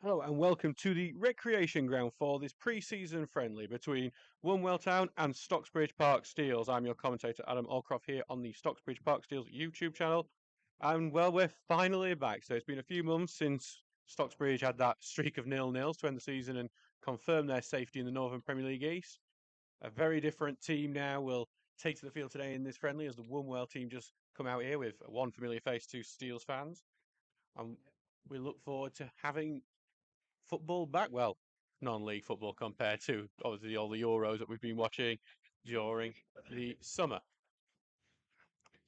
Hello and welcome to the recreation ground for this pre-season friendly between Wombwell Town and Stocksbridge Park Steels. I'm your commentator Adam Allcroft here on the Stocksbridge Park Steels YouTube channel. And well, we're finally back. So it's been a few months since Stocksbridge had that streak of nil-nils to end the season and confirm their safety in the Northern Premier League East. A very different team now will take to the field today in this friendly as the Wombwell team just come out here with one familiar face, two Steels fans. And we look forward to having football back. Well, non-league football compared to obviously all the Euros that we've been watching during the summer.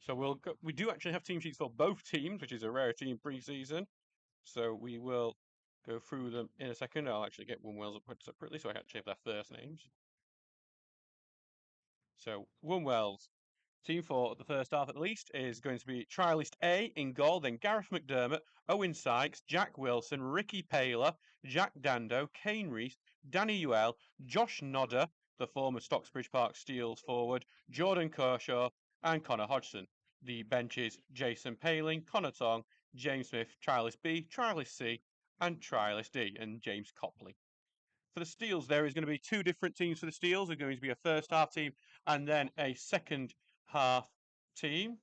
So we do actually have team sheets for both teams, which is a rarity in pre-season. So we will go through them in a second. I'll actually get Wombwell's up separately so I can actually have their first names. So Wombwell's team for the first half at least is going to be Trialist A in goal, then Gareth McDermott, Owen Sykes, Jack Wilson, Ricky Paler, Jack Dando, Kane Reese, Danny Ewell, Josh Nodder, the former Stocksbridge Park Steels forward, Jordan Kershaw, and Connor Hodgson. The benches Jason Paling, Connor Tong, James Smith, Trialist B, Trialist C, and Trialist D, and James Copley. For the Steels, there is going to be two different teams for the Steels. There's going to be a first half team and then a second half team.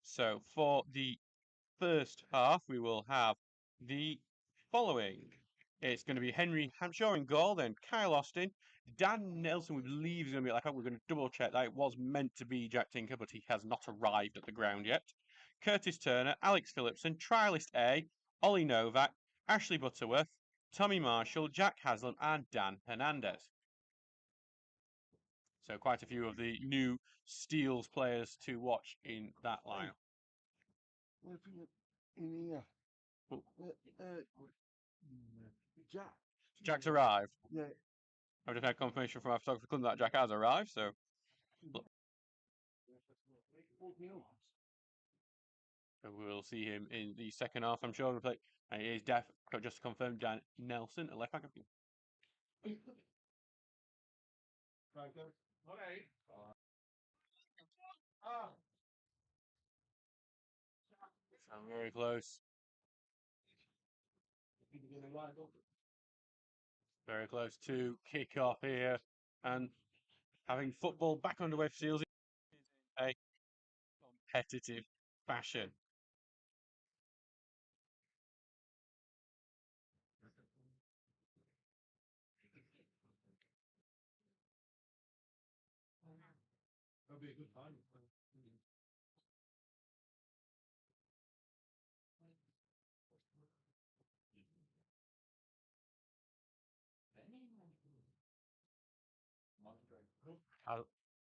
So for the first half, we will have the following. It's going to be Henry Hampshire in goal, then Kyle Austin. Dan Nelson, we believe, is going to be like, we're going to double check that. It was meant to be Jack Tinker, but he has not arrived at the ground yet. Curtis Turner, Alex Phillipson, Trialist A, Ollie Novak, Ashley Butterworth, Tommy Marshall, Jack Haslam, and Dan Hernandez. So quite a few of the new Steels players to watch in that lineup. In here. Jack. Jack's arrived. Yeah. I've just had confirmation from our photographer Club that Jack has arrived, so we'll see him in the second half, I'm sure. And it is just confirmed Dan Nelson, a left back. I'm very close. Very close to kick off here, and having football back underway for Seals in a competitive fashion. That'll be a good time.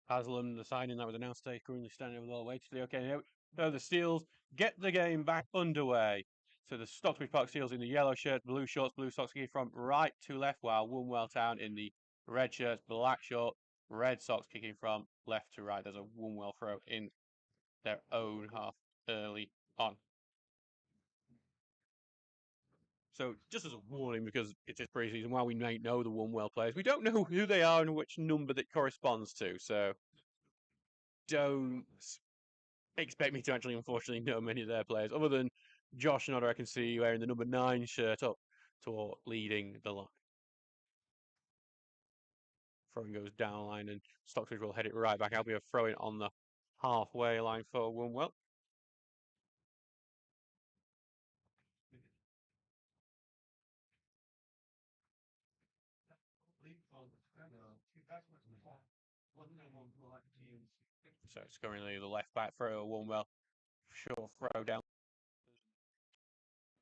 Haslam, the signing that was announced today, currently standing over the way to the okay. So the Steels get the game back underway. So the Stocksbridge Park Steels in the yellow shirts, blue shorts, blue socks kicking from right to left, while Wombwell Town in the red shirts, black short, red socks kicking from left to right. There's a Wombwell throw in their own half early on. So just as a warning, because it is pre-season, while we may know the Wombwell players, we don't know who they are and which number that corresponds to. So don't expect me to actually, unfortunately, know many of their players, other than Josh Nodder. I can see wearing the number 9 shirt up to leading the line. Throwing goes down the line, and Stockbridge will head it right back. I'll be throwing on the halfway line for Wombwell. So it's currently the left back throw, Wombwell. Short throw down.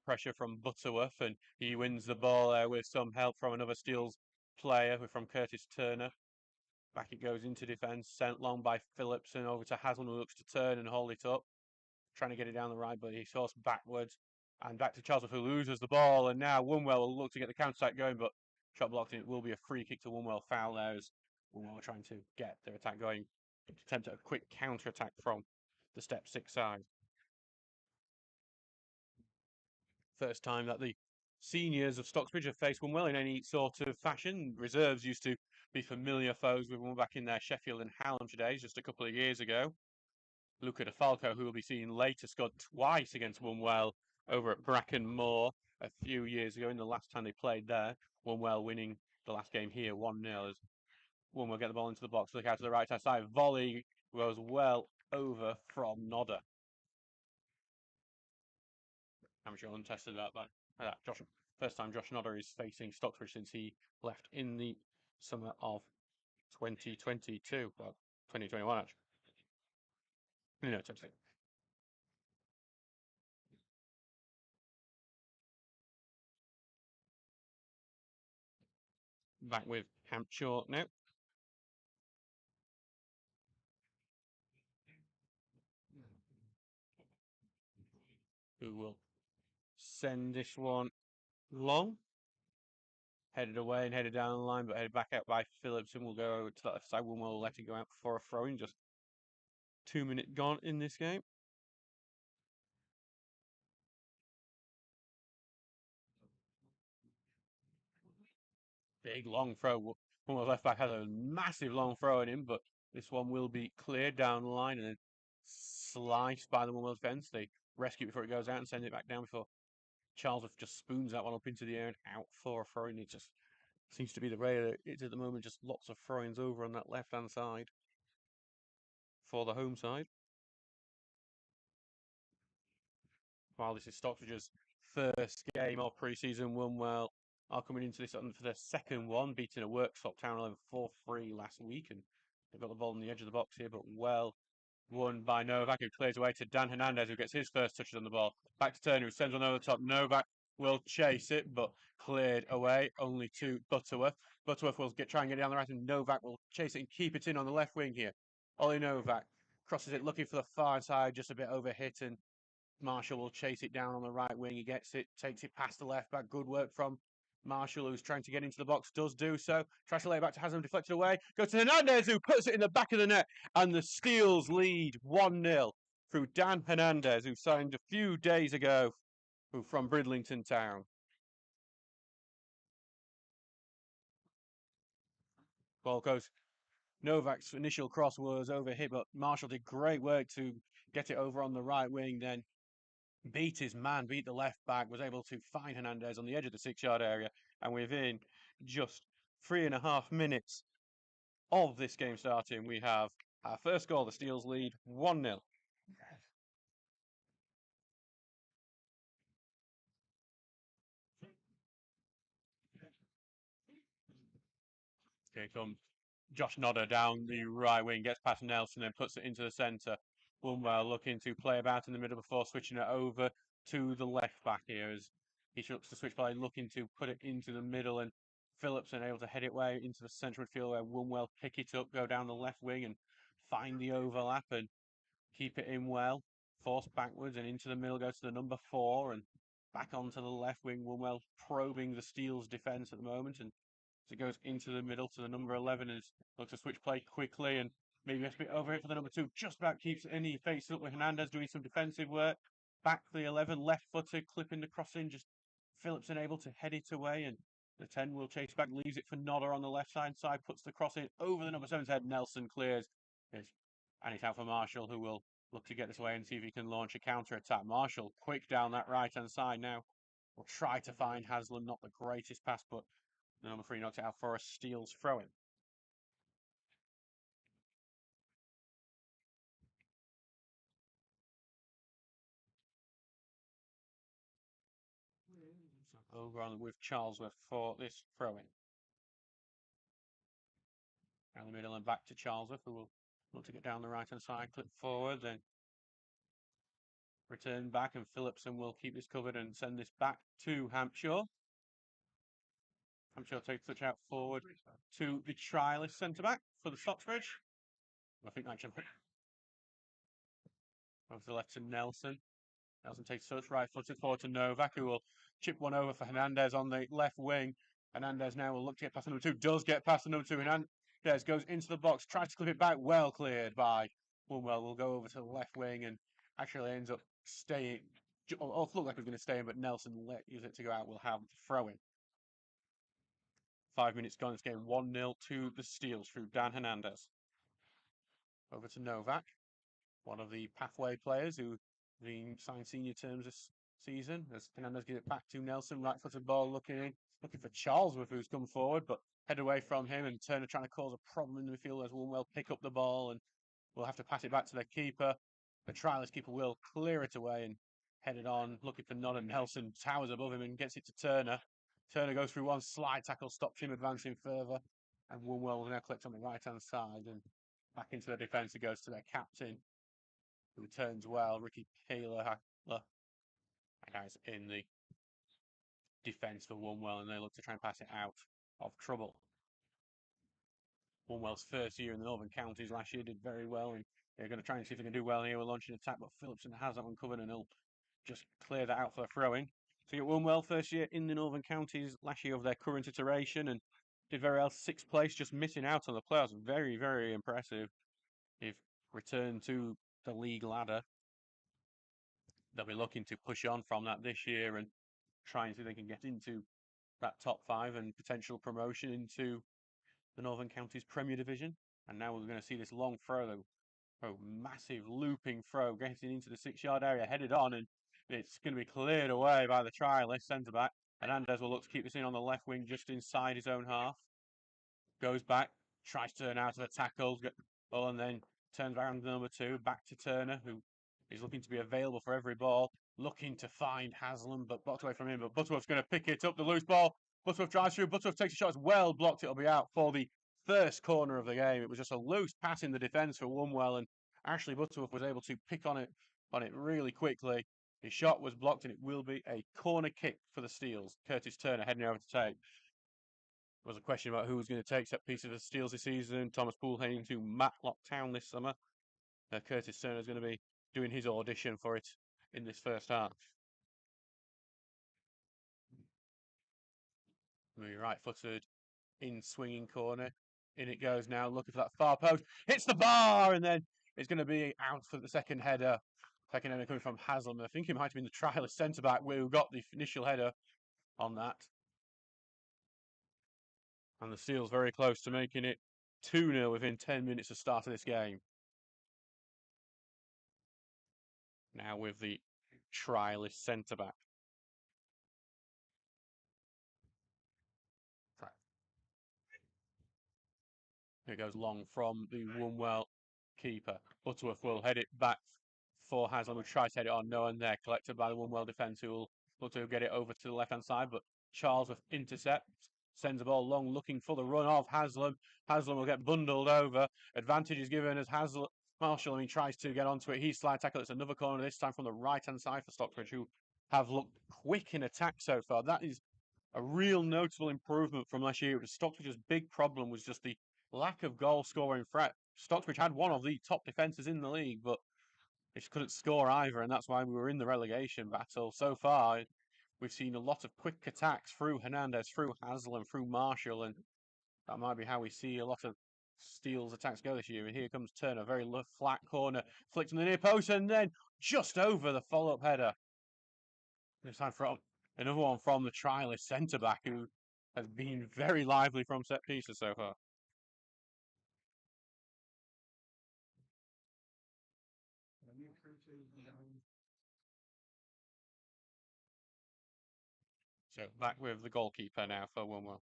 Pressure from Butterworth, and he wins the ball there with some help from another Steels player, from Curtis Turner. Back it goes into defence, sent long by Phillips and over to Haslam, who looks to turn and hold it up. Trying to get it down the right, but he sorts backwards. And back to Charles, who loses the ball. And now Wombwell will look to get the counter-attack going, but shot blocked, and it will be a free kick to Wombwell. Foul there as Wombwell trying to get their attack going. Attempt at a quick counter-attack from the step 6 side. First time that the seniors of Stocksbridge have faced Wombwell in any sort of fashion. Reserves used to be familiar foes with Wombwell back in their Sheffield and Hallamshire days just a couple of years ago. Luca De Falco, who will be seen later, scored twice against Wombwell over at Bracken Moor. a few years ago in the last time they played there. Wombwell winning the last game here 1-0 as Wombwell get the ball into the box, look out to the right hand side. Volley goes well over from Nodder. Amateur untested that. Josh, first time Josh Nodder is facing Stocksbridge since he left in the summer of 2022. Well, 2021 actually. No, 2022. Back with Hampshire now. Who will send this one long? Headed away and headed down the line, but headed back out by Phillips, and will go over to the left side. One will let it go out for a throw-in. Just 2 minutes gone in this game. Big long throw. One left back has a massive long throw in him, but this one will be cleared down the line and then sliced by the Wombwell defence. They rescue it before it goes out and send it back down before Charles just spoons that one up into the air and out for a throw-in. It just seems to be the way it is at the moment. Just lots of throw-ins over on that left-hand side for the home side. While this is Stockbridge's first game of pre-season, Wombwell are coming into this for their second one, beating a Worksop Town 11 4-3 last week, and they've got the ball on the edge of the box here, but well won by Novak, who clears away to Dan Hernandez, who gets his first touches on the ball. Back to Turner, who sends one over the top. Novak will chase it, but cleared away only to Butterworth. Butterworth will try and get it down the right, and Novak will chase it and keep it in on the left wing here. Ollie Novak crosses it, looking for the far side, just a bit overhit, and Marshall will chase it down on the right wing. He gets it, takes it past the left back. Good work from Marshall, who's trying to get into the box, does do so. Tries to lay it back to Haslam, deflected away. Goes to Hernandez, who puts it in the back of the net. And the Steels lead 1-0 through Dan Hernandez, who signed a few days ago from Bridlington Town. Ball goes. Novak's initial cross was over here, but Marshall did great work to get it over on the right wing. Then beat his man, beat the left back, was able to find Hernandez on the edge of the 6-yard area. And within just 3.5 minutes of this game starting, we have our first goal. The Steels lead 1-0. Here comes Josh Nodder down the right wing, gets past Nelson, then puts it into the centre. Wombwell looking to play about in the middle before switching it over to the left back here as he looks to switch play, looking to put it into the middle, and Phillipson able to head it way into the central midfield where Wombwell pick it up, go down the left wing and find the overlap and keep it in well. Force backwards and into the middle goes to the number 4 and back onto the left wing. Wombwell probing the Steel's defence at the moment, and as it goes into the middle to the number 11 and looks to switch play quickly and maybe gets a bit over it for the number 2. Just about keeps it in. He faces up with Hernandez doing some defensive work. Back for the 11, left-footed, clipping the cross in. Just Phillipson able to head it away, and the 10 will chase back, leaves it for Nodder on the left-hand side, puts the cross in over the number 7's head. Nelson clears. And it's out for Marshall, who will look to get this away and see if he can launch a counter-attack. Marshall quick down that right-hand side now. Will try to find Haslam. Not the greatest pass, but the number 3 knocks it out for a Steel's throw-in. Over on with Charlesworth for this throw-in. Down the middle and back to Charlesworth, who will look to get down the right-hand side, clip forward, then return back, and Phillipson will keep this covered and send this back to Hampshire. Hampshire takes touch out forward to the trialist centre-back for the Stocksbridge. I think that jump over to the left to Nelson. Nelson takes touch, right-footed forward to Novak, who will chip one over for Hernandez on the left wing. Hernandez now will look to get past the number 2, does get past the number 2. Hernandez goes into the box, tries to clip it back, well cleared by Wombwell. Will go over to the left wing and actually ends up staying. Looked like he was going to stay in, but Nelson let use it to go out. Will have the throw in. 5 minutes gone. It's game 1-0 to the Steels through Dan Hernandez. Over to Novak, one of the pathway players who been signed senior terms this season. As Fernandez gives it back to Nelson, right-footed ball looking for Charlesworth, who's come forward, but head away from him, and Turner trying to cause a problem in the midfield as Wombwell pick up the ball and will have to pass it back to their keeper. The trialist keeper will clear it away and head it on, looking for Nod, and Nelson towers above him and gets it to Turner. Turner goes through one slide tackle, stops him advancing further, and Wombwell will now collect on the right-hand side and back into the defence. It goes to their captain, who returns well, Ricky Paler. Guys in the defence for Wombwell, and they look to try and pass it out of trouble. Wombwell's first year in the Northern Counties last year did very well, and they're going to try and see if they can do well here with launching an attack, but Phillipson has that one covered, and he'll just clear that out for a throw-in. So you get Wombwell first year in the Northern Counties last year of their current iteration, and did very well, 6th place, just missing out on the playoffs. Very, very impressive. If returned to the league ladder, they'll be looking to push on from that this year and try and see if they can get into that top 5 and potential promotion into the Northern Counties Premier Division. And now we're going to see this long throw, massive looping throw, getting into the 6-yard area, headed on, and it's going to be cleared away by the trialist centre-back. Hernandez will look to keep this in on the left wing, just inside his own half. Goes back, tries to turn out of the tackles, and then turns around to number 2, back to Turner, who is looking to be available for every ball, looking to find Haslam, but blocked away from him. But Butterworth's going to pick it up, the loose ball. Butterworth drives through, Butterworth takes a shot, it's well blocked, it'll be out for the first corner of the game. It was just a loose pass in the defence for Wombwell, and Ashley Butterworth was able to pick on it really quickly. His shot was blocked, and it will be a corner kick for the Steels. Curtis Turner heading over to take. There was a question about who was going to take set pieces of the Steels this season. Thomas Poole heading to Matlock Town this summer. Curtis Turner is going to be doing his audition for it in this first half. Right-footed in swinging corner. In it goes now, looking for that far post. Hits the bar, and then it's going to be out for the second header. Second header coming from Haslam. I think it might have been the trialist centre-back who got the initial header on that. And the Steels very close to making it 2-0 within 10 minutes of start of this game. Now with the trialist centre-back. It goes long from the Wombwell keeper. Butterworth will head it back for Haslam, who tries to head it on. No one there, collected by the Wombwell defence, who will look to get it over to the left-hand side, but Charlesworth intercepts, sends the ball long, looking for the run of Haslam. Haslam will get bundled over. Advantage is given as Marshall, tries to get onto it. He slide tackle. It's another corner, this time from the right-hand side for Stocksbridge, who have looked quick in attack so far. That is a real notable improvement from last year. Stocksbridge's big problem was just the lack of goal scoring threat. Stocksbridge had one of the top defences in the league, but they just couldn't score either, and that's why we were in the relegation battle. So far, we've seen a lot of quick attacks through Hernandez, through Haslam, through Marshall, and that might be how we see a lot of Steel's attacks go this year. And here comes Turner, very flat corner, flicked on the near post, and then just over the follow-up header. This time from another one from the trialist centre-back, who has been very lively from set pieces so far. So back with the goalkeeper now for Wombwell.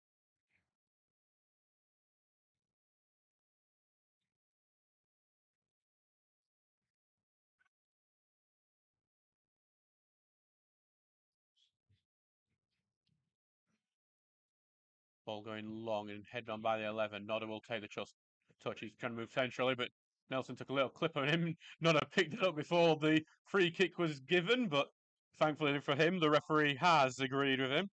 Ball going long and headed on by the 11. Nodder will take the touch. He's trying to move centrally, but Nelson took a little clip on him. Nodder picked it up before the free kick was given, but thankfully for him, the referee has agreed with him.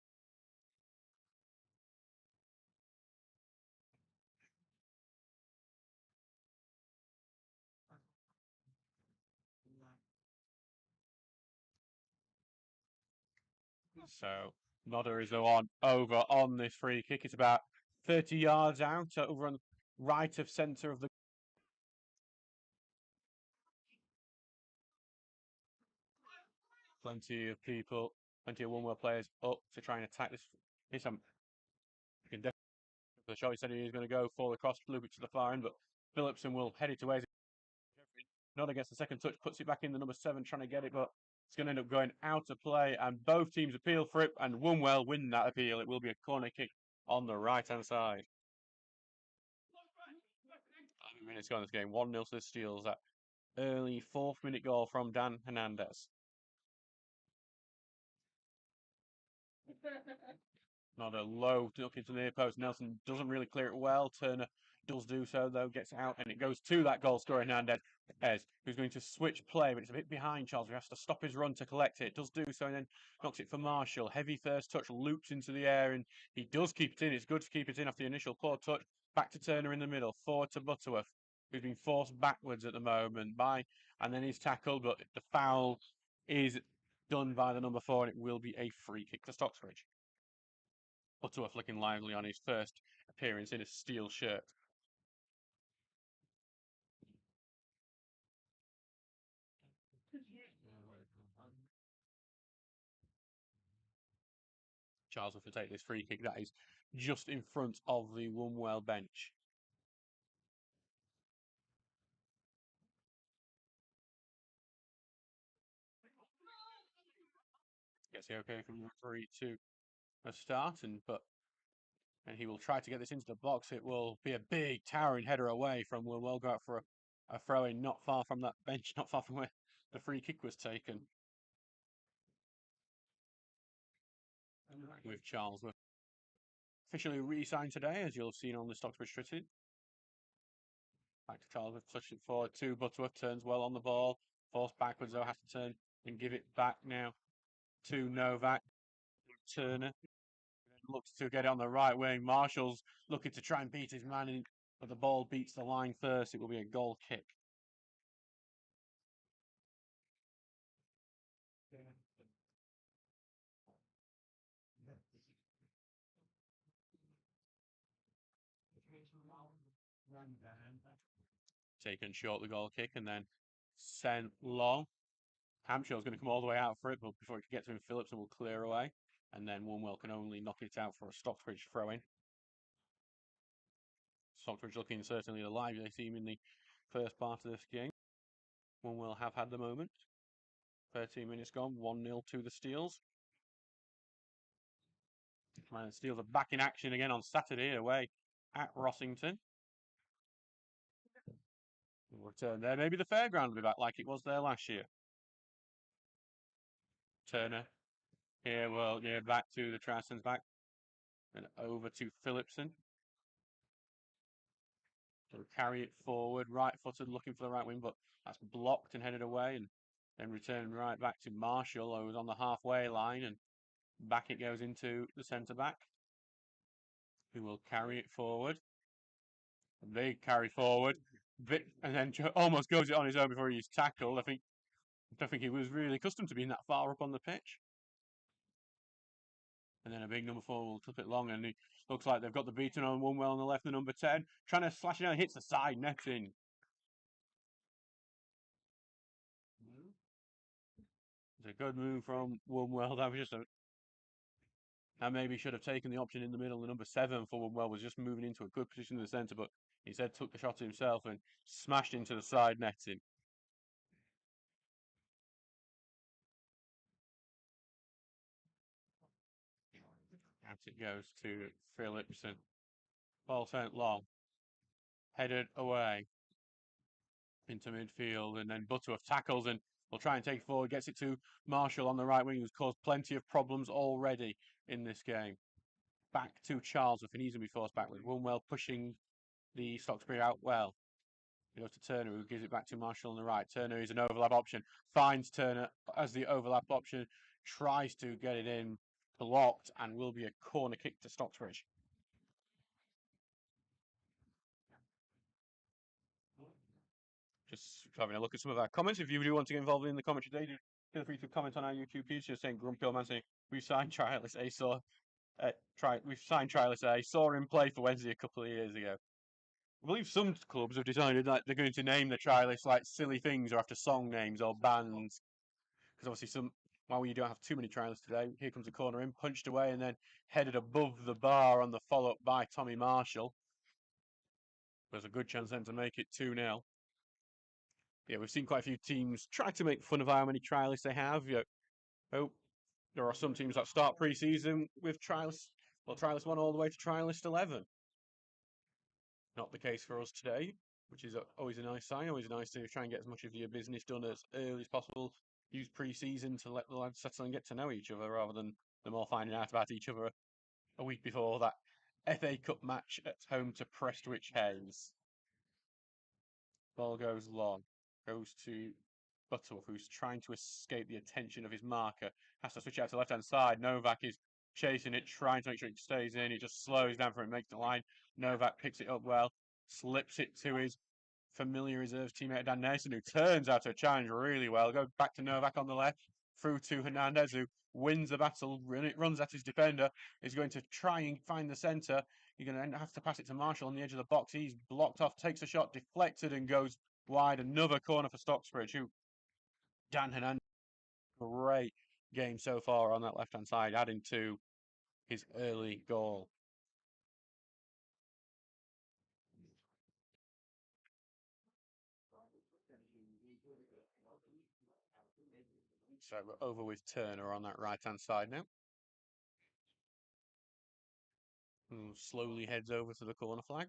So Nodder is the one over on this free kick. It's about 30 yards out, over on the right of centre of the. Plenty of people, plenty of Wombwell players up to try and attack this. You can definitely the shot. He said he was going to go for the cross, loop it to the far end, but Phillipson will head it away. Nodder gets the second touch, puts it back in the number 7, trying to get it, but It's going to end up going out of play, and both teams appeal for it, and Wombwell win that appeal. It will be a corner kick on the right-hand side. 11 minutes gone in this game, 1-0 to the Steels. That early 4th minute goal from Dan Hernandez. Another low duck into the near post. Nelson doesn't really clear it well. Turner does do so, though, gets out, and it goes to that goal scorer, Hernandez, who's going to switch play, but it's a bit behind Charles. He has to stop his run to collect it. Does do so, and then knocks it for Marshall. Heavy first touch, loops into the air, and he does keep it in. It's good to keep it in after the initial poor touch. Back to Turner in the middle, forward to Butterworth, who's been forced backwards at the moment and then he's tackled, but the foul is done by the number 4, and it will be a free kick to Stocksbridge. Butterworth looking lively on his first appearance in a steel shirt. Charles will take this free kick that is just in front of the Wombwell bench. Gets the okay from the referee to a start, and he will try to get this into the box. It will be a big towering header away from Wombwell. Go out for a throw in not far from that bench, not far from where the free kick was taken. With Charles officially re-signed today, as you'll have seen on the Stocksbridge Twitter. Back to Charles, flushed it forward to Butterworth, turns well on the ball, forced backwards though, has to turn and give it back now to Novak. Turner looks to get it on the right wing. Marshall's looking to try and beat his man, but the ball beats the line first. It will be a goal kick. Taken short the goal kick and then sent long. Hampshire's going to come all the way out for it, but before it can get to him, Phillipson will clear away. And then Wombwell can only knock it out for a Stocksbridge throw-in. Stocksbridge looking certainly alive, they seem, in the first part of this game. Wombwell have had the moment. 13 minutes gone, 1-0 to the Steels. And the Steels are back in action again on Saturday away at Rossington. We'll return there. Maybe the fairground will be back like it was there last year. Turner here, well, yeah, back to the Tristans, back and over to Phillipson. So carry it forward, right-footed, looking for the right wing, but that's blocked and headed away, and then returned right back to Marshall, who was on the halfway line, and back it goes into the centre-back, who will carry it forward. A big carry forward, and then almost goes it on his own before he's tackled. I don't think he was really accustomed to being that far up on the pitch. And then a big number 4 will clip it long, and it looks like they've got the beaten on Wombwell on the left, the number 10. Trying to slash it down, hits the side netting. It's a good move from Wombwell. That was just that maybe should have taken the option in the middle. The number 7 for Wombwell was just moving into a good position in the centre, but he said took the shot himself and smashed into the side netting. Out it goes to Phillips, and ball sent long. Headed away into midfield, and then Butterworth tackles and will try and take forward, gets it to Marshall on the right wing, who's caused plenty of problems already in this game. Back to Charles, and he's going to be forced back with Wombwell pushing the Stocksbridge out well. He goes to Turner, who gives it back to Marshall on the right. Turner is an overlap option, finds Turner as the overlap option, tries to get it in, blocked, and will be a corner kick to Stocksbridge. Just having a look at some of our comments. If you do want to get involved in the commentary today, feel free to comment on our YouTube page. Just saying, Grumpy Old Man saying, we've signed Trialist A. We've signed Trialist A. Saw him play for Wednesday a couple of years ago. I believe some clubs have decided that they're going to name the Trialists like silly things or after song names or bands. Because obviously while you don't have too many Trialists today, here comes a corner in, punched away and then headed above the bar on the follow-up by Tommy Marshall. There's a good chance then to make it 2-0. Yeah, we've seen quite a few teams try to make fun of how many trialists they have. Oh, there are some teams that start pre-season with trialists, well, trialist 1 all the way to trialist 11. Not the case for us today, which is always a nice sign. Always nice to try and get as much of your business done as early as possible. Use pre-season to let the lads settle and get to know each other rather than them all finding out about each other a week before that FA Cup match at home to Prestwich Hayes. Ball goes long, goes to Butterworth, who's trying to escape the attention of his marker. Has to switch out to the left-hand side. Novak is chasing it, trying to make sure it stays in. He just slows down for it, makes the line. Novak picks it up well, slips it to his familiar reserves teammate Dan Nason, who turns out to challenge really well. Go back to Novak on the left, through to Hernandez, who wins the battle, runs at his defender, is going to try and find the centre. You're going to have to pass it to Marshall on the edge of the box. He's blocked off, takes a shot, deflected, and goes wide. Another corner for Stocksbridge, who Dan Hernandez, great game so far on that left-hand side, adding to his early goal. So we're over with Turner on that right-hand side now. Who slowly heads over to the corner flag.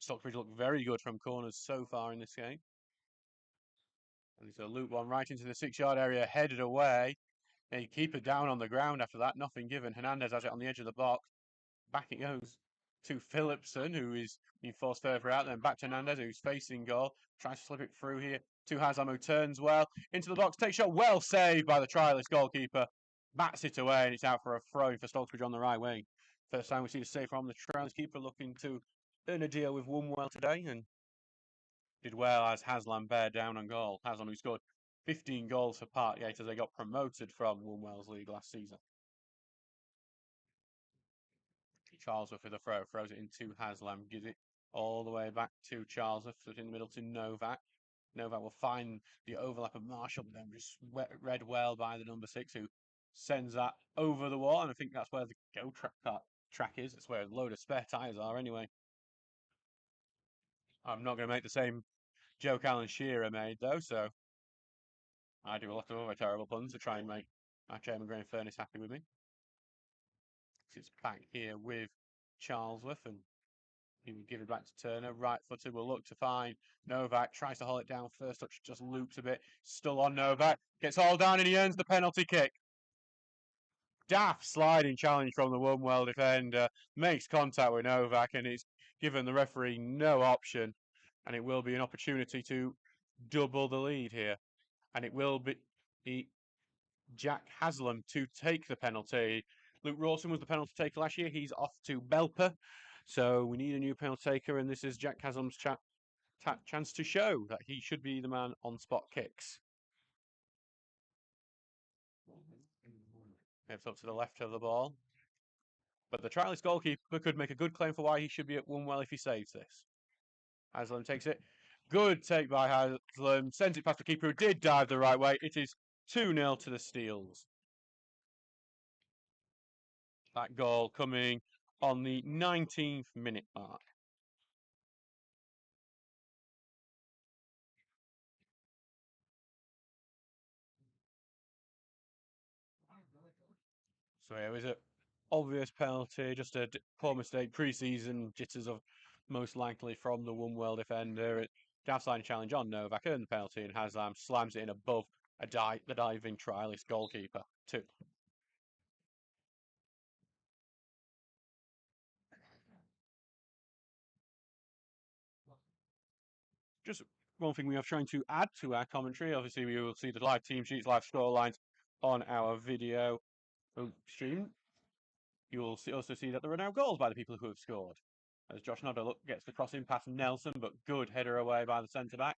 Stockbridge look very good from corners so far in this game. And it's a loop one right into the 6-yard area, headed away. And you keep it down on the ground after that, nothing given. Hernandez has it on the edge of the box. Back it goes to Phillipson, who is being forced further out. Then back to Hernandez, who's facing goal. Tries to slip it through here to Haslam, who turns well into the box. Takes shot, well saved by the trialist goalkeeper. Bats it away, and it's out for a throw for Stocksbridge on the right wing. First time we see the save from the trialist keeper, looking to earn a deal with Wombwell today, and did well as Haslam bear down on goal. Haslam, who scored 15 goals for Parkgate as they got promoted from Wombwell's league last season. Charlesworth with a throw, throws it into Haslam, gives it all the way back to Charlesworth, in the middle to Novak. Novak will find the overlap of Marshall, but then just read well by the number 6, who sends that over the wall. And I think that's where the go track is. It's where a load of spare tyres are anyway. I'm not going to make the same joke Alan Shearer made, though, so I do a lot of other terrible puns to try and make my chairman Graham Furness happy with me. It's back here with Charlesworth, and he will give it back to Turner. Right footed will look to find Novak. Tries to hold it down. First touch just loops a bit. Still on Novak. Gets all down and he earns the penalty kick. Daft sliding challenge from the Wombwell defender. Makes contact with Novak and it's given the referee no option. And it will be an opportunity to double the lead here. And it will be Jack Haslam to take the penalty. Luke Rawson was the penalty taker last year. He's off to Belper. So we need a new penalty taker, and this is Jack Haslam's chance to show that he should be the man on spot kicks. Heads up to the left of the ball. But the trialist goalkeeper could make a good claim for why he should be at Wombwell if he saves this. Haslam takes it. Good take by Haslam. Sends it past the keeper who did dive the right way. It is 2-0 to the Steels. That goal coming on the 19th minute mark. So yeah, it was an obvious penalty, just a poor mistake. Pre-season jitters of most likely from the Wombwell defender. Daft-line challenge on Novak, earned the penalty, and Haslam slams it in above the diving trialist goalkeeper. 2. Just one thing we are trying to add to our commentary. Obviously, we will see the live team sheets, live score lines on our video stream. You will also see that there are now goals by the people who have scored. As Josh Nodder gets the crossing past Nelson, but good header away by the centre-back.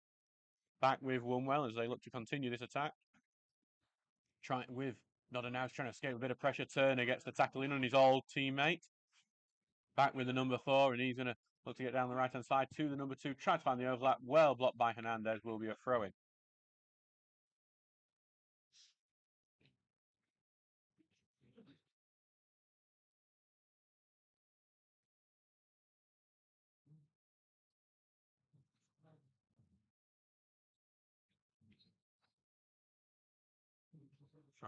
Back with Wombwell as they look to continue this attack. Trying with Nodder now trying to escape a bit of pressure. Turner gets the tackle in on his old teammate. Back with the number 4, and he's going to look to get down the right-hand side to the number 2. Try to find the overlap. Well blocked by Hernandez. Will be a throw-in.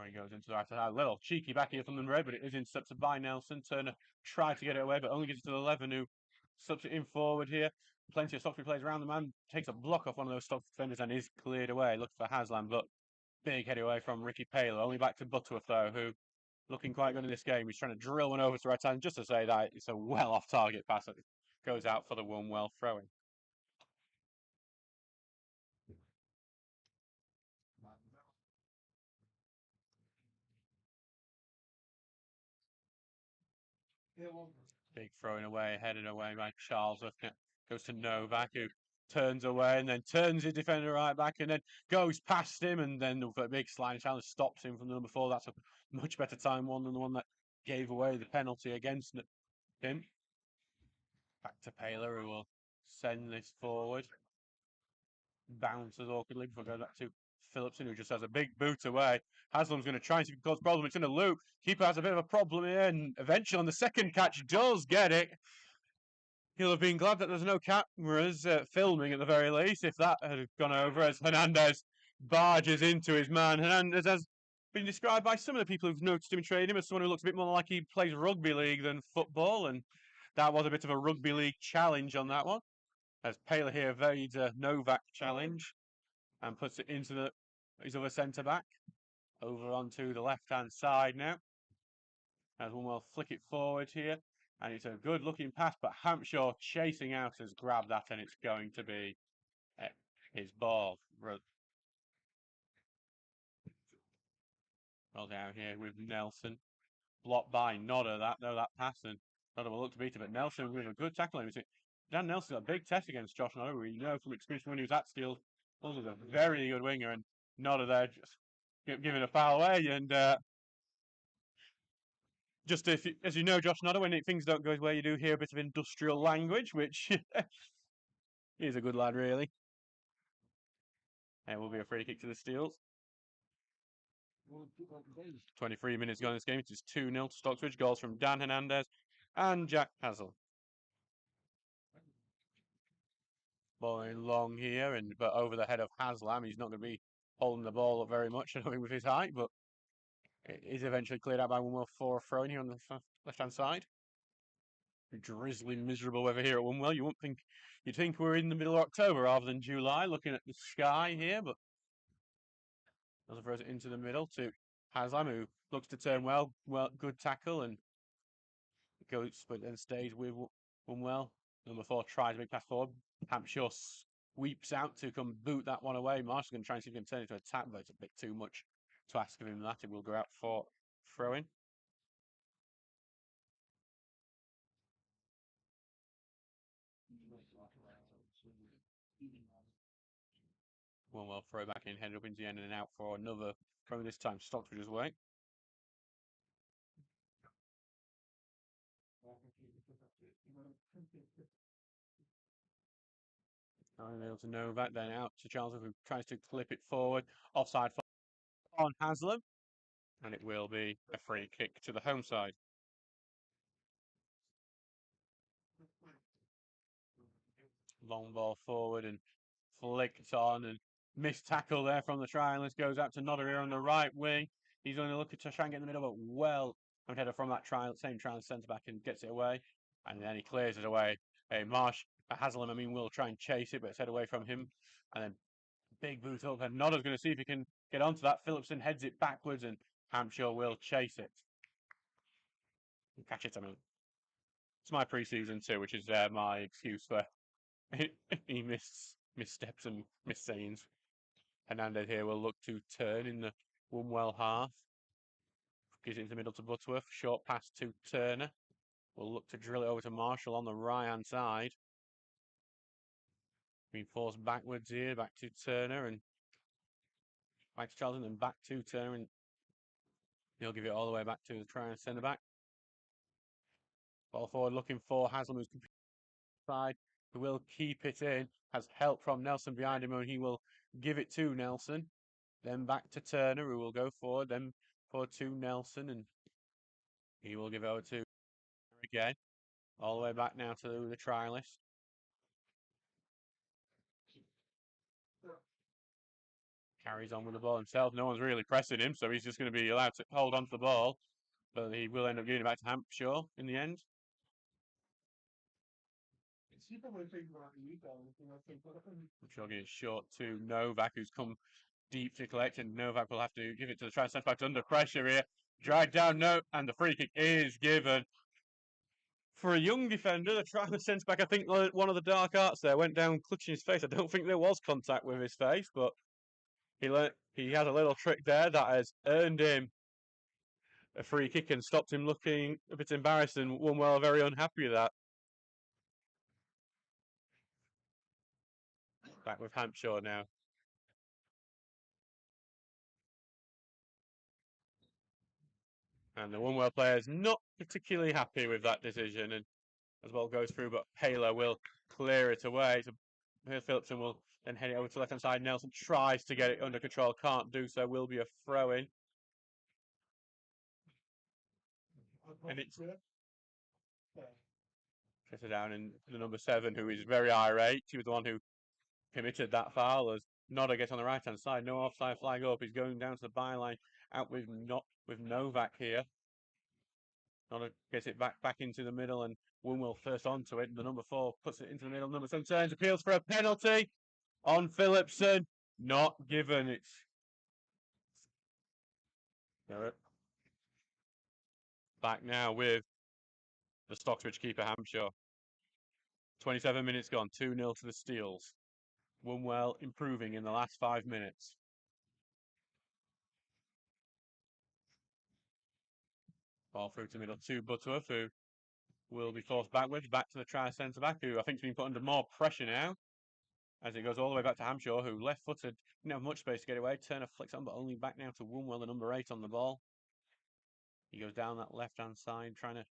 He goes into the right side. A little cheeky back here from the red, but it is intercepted by Nelson. Turner tried to get it away, but only gets it to the 11, who subs it in forward here. Plenty of Stocksbridge players around the man. Takes a block off one of those Stocksbridge defenders and is cleared away. Looks for Haslam, but big head away from Ricky Paler. Only back to Butterworth, though, who looking quite good in this game. He's trying to drill one over to the right hand. Just to say that it's a well off target pass that goes out for the Wombwell throwing. Big throwing away, headed away by Charles. Goes to Novak, who turns away and then turns his defender right back and then goes past him. And then the big sliding challenge stops him from the number 4. That's a much better time one than the one that gave away the penalty against him. Back to Paler, who will send this forward. Bounces awkwardly before going back to Phillipson, who just has a big boot away. Haslam's going to try and cause problem. It's going to loop. Keeper has a bit of a problem here, and eventually on the second catch does get it. He'll have been glad that there's no cameras filming at the very least, if that had gone over, as Hernandez barges into his man. Hernandez has been described by some of the people who've noticed him training as someone who looks a bit more like he plays rugby league than football, and that was a bit of a rugby league challenge on that one. As Paler here evades a Novak challenge and puts it into his other centre back. Over onto the left-hand side now. As Wombwell flick it forward here. And it's a good looking pass, but Hampshire chasing out has grabbed that, and it's going to be his ball. Well down here with Nelson. Blocked by Nodder, that pass, and Nodder will look to beat it, but Nelson with a good tackle. Dan Nelson's got a big test against Josh Nodder. We know from experience when he was at Steel, was a very good winger, and Nodder there just giving a foul away, and just as you know, Josh Nodder, when things don't go his way, you do hear a bit of industrial language, which is a good lad, really. And it will be a free kick to the Steels. 23 minutes gone in this game. It is 2-0 to Stocksbridge. Goals from Dan Hernandez and Jack Hazel. Bowling long here, but over the head of Haslam. He's not going to be holding the ball up very much, I don't think, with his height, but it is eventually cleared out by Wombwell for a throw in here on the left-hand side. Drizzly, miserable weather here at Wombwell. You'd think we're in the middle of October rather than July, looking at the sky here, but as throws it into the middle to Haslam, who looks to turn well, good tackle, and goes, but then stays with Wombwell. Number 4 tries a big pass forward. Hampshire sweeps out to come boot that one away. Marshall's going to try and see if he can turn it into attack, but it's a bit too much to ask of him that. It will go out for throw-in. Wombwell throw back in, headed up into the end and out for another throw, this time Stocksbridge's way. Able to Novak, then out to Charles, who tries to clip it forward. Offside on Haslam, and it will be a free kick to the home side. Long ball forward and flicked on, and missed tackle there from the trialist. Goes out to Nodder here on the right wing. He's only looking to try and get in the middle, but well header from that same trial centre back, and gets it away, and then he clears it away. Haslam, will try and chase it, but it's head away from him, and then big boot up, and Nodder's going to see if he can get onto that. Phillipson heads it backwards, and Hampshire will chase it. Catch it, It's my pre-season too, which is my excuse for he missteps and missayings. Hernandez here will look to turn in the Wombwell half. Gives it into the middle to Butterworth. Short pass to Turner. Will look to drill it over to Marshall on the right-hand side. Being forced backwards here, back to Turner, and back to Charlton, and back to Turner, and he'll give it all the way back to the trying centre back. Ball forward, looking for Haslam, who's side, who will keep it in. Has help from Nelson behind him, and he will give it to Nelson. Then back to Turner, who will go forward, then forward to Nelson, and he will give it over to again. All the way back now to the trialist. Carries on with the ball himself. No one's really pressing him, so he's just going to be allowed to hold on to the ball. But he will end up giving it back to Hampshire in the end. Hampshire getting short to Novak, who's come deep to collect, and Novak will have to give it to the try centre back under pressure here. Dragged down, no, and the free kick is given. For a young defender, the try centre back, I think one of the dark arts there went down clutching his face. I don't think there was contact with his face, but he has a little trick there that has earned him a free kick and stopped him looking a bit embarrassed, and Wombwell very unhappy with that. Back with Hampshire now. And the Wombwell player is not particularly happy with that decision, and as well goes through, but Paler will clear it away. So Phillipson will then head it over to the left-hand side. Nelson tries to get it under control, can't do so, will be a throw-in. And it's Tristan down in the number 7, who is very irate. He was the one who committed that foul. As Nodder gets on the right-hand side, no offside flag up. He's going down to the byline, out with Novak here. Nodder gets it back into the middle, and Wombwell first onto it. The number 4 puts it into the middle. Number 7 turns, appeals for a penalty on Phillipson. Not given. It's back now with the Stocksbridge keeper, Hampshire. 27 minutes gone, 2-0 to the Steels. Wombwell improving in the last 5 minutes. Ball through to middle to Butterworth, who will be forced backwards, back to the try centre back, who I think has been put under more pressure now. As it goes all the way back to Hampshire, who left-footed, didn't have much space to get away. Turner flicks on, but only back now to Wombwell, the number 8 on the ball. He goes down that left-hand side, trying to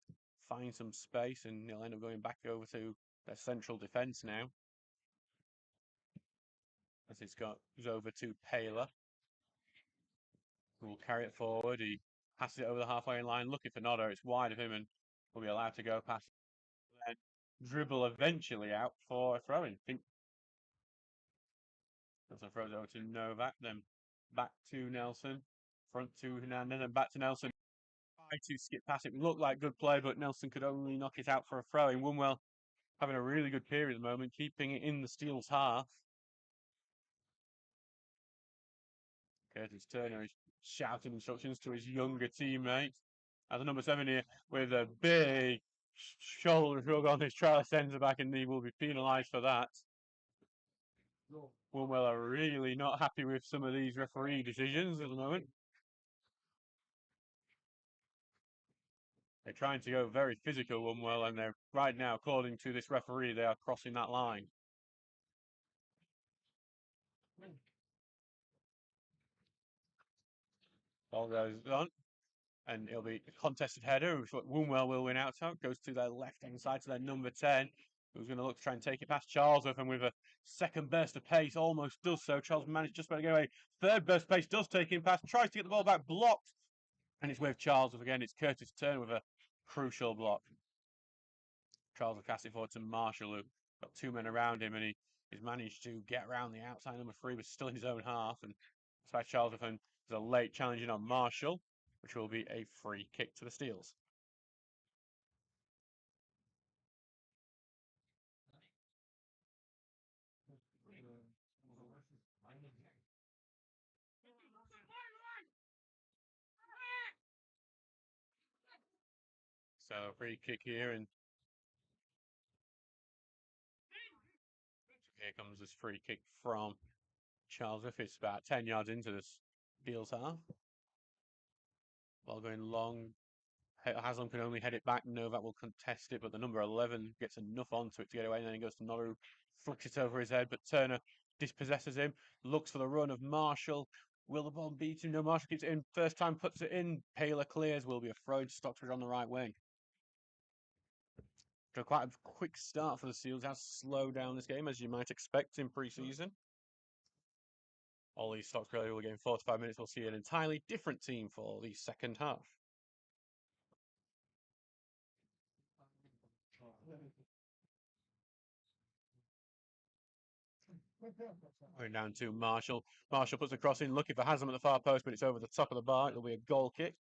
find some space, and he'll end up going back over to their central defence now. As it's goes over to Paler, who will carry it forward. He passes it over the halfway line, looking for Nodder. It's wide of him, and will be allowed to go past. Then dribble eventually out for a throw-in. Nelson throws it over to Novak, then back to Nelson, front to Hernandez, and back to Nelson. Tried to skip past it. Looked like good play, but Nelson could only knock it out for a throw-in. Wombwell having a really good period at the moment, keeping it in the Steel's half. Curtis Turner is shouting instructions to his younger teammates. As the number 7 here with a big shoulder shrug on his trial centre back, and he will be penalised for that. Wombwell are really not happy with some of these referee decisions at the moment. They're trying to go very physical, Wombwell, and they're right now, according to this referee, they are crossing that line. Ball goes on, and it'll be a contested header, which Wombwell will win out on. Goes to their left-hand side to their number 10, who's going to look to try and take it past Charlesworth, and with a second burst of pace, almost does so. Charles managed just about to get away. Third burst of pace does take him past, tries to get the ball back, blocked, and it's with Charlesworth again. It's Curtis Turner with a crucial block. Charles will cast it forward to Marshall, who got 2 men around him, and he's managed to get around the outside number 3, but still in his own half. And despite Charles, there's a late challenging on Marshall, which will be a free kick to the Steels. So free kick here, and here comes this free kick from Charlesworth. It's about 10 yards into the Steels half. Ball going long. Haslam can only head it back. Novak will contest it, but the number 11 gets enough onto it to get away, and then he goes to Nodder, flicks it over his head, but Turner dispossesses him, looks for the run of Marshall. Will the ball beat him? No, Marshall keeps it in. First time puts it in. Paler clears. Will be a throw to Stocksbridge on the right wing. So quite a quick start for the Seals. Has slowed down this game, as you might expect in pre-season. Ollie Stocksbridge will get in 45 minutes. We'll see an entirely different team for the second half. Going down to Marshall. Marshall puts a cross in, looking for Haslam at the far post, but it's over the top of the bar. It'll be a goal kick.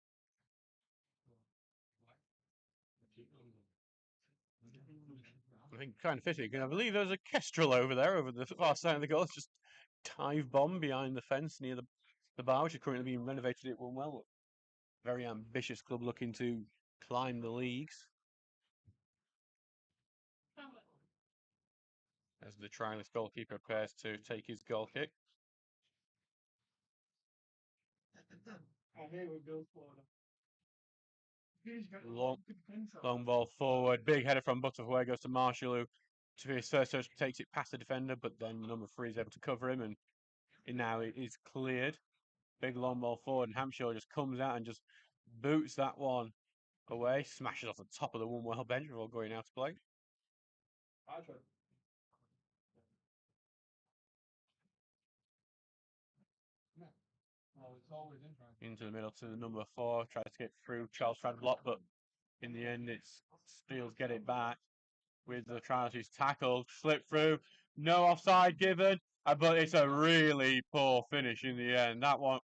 I think kind of fitting. I believe there's a kestrel over there, over the far side of the goal. It's just dive bomb behind the fence near the bar, which is currently being renovated at Wombwell. Very ambitious club looking to climb the leagues. As the trialist goalkeeper prepares to take his goal kick. Long ball forward, big header from Butterfly, goes to Marshall, who to his first touch takes it past the defender, but then number 3 is able to cover him, and now it is cleared. Big long ball forward, and Hampshire just comes out and just boots that one away, smashes off the top of the Wombwell bench before going out to play. Into the middle to the number 4, tries to get through. Charles tried to block, but in the end, it's Steele's get it back with the trials. He's tackled, slipped through, no offside given, but it's a really poor finish in the end. That one,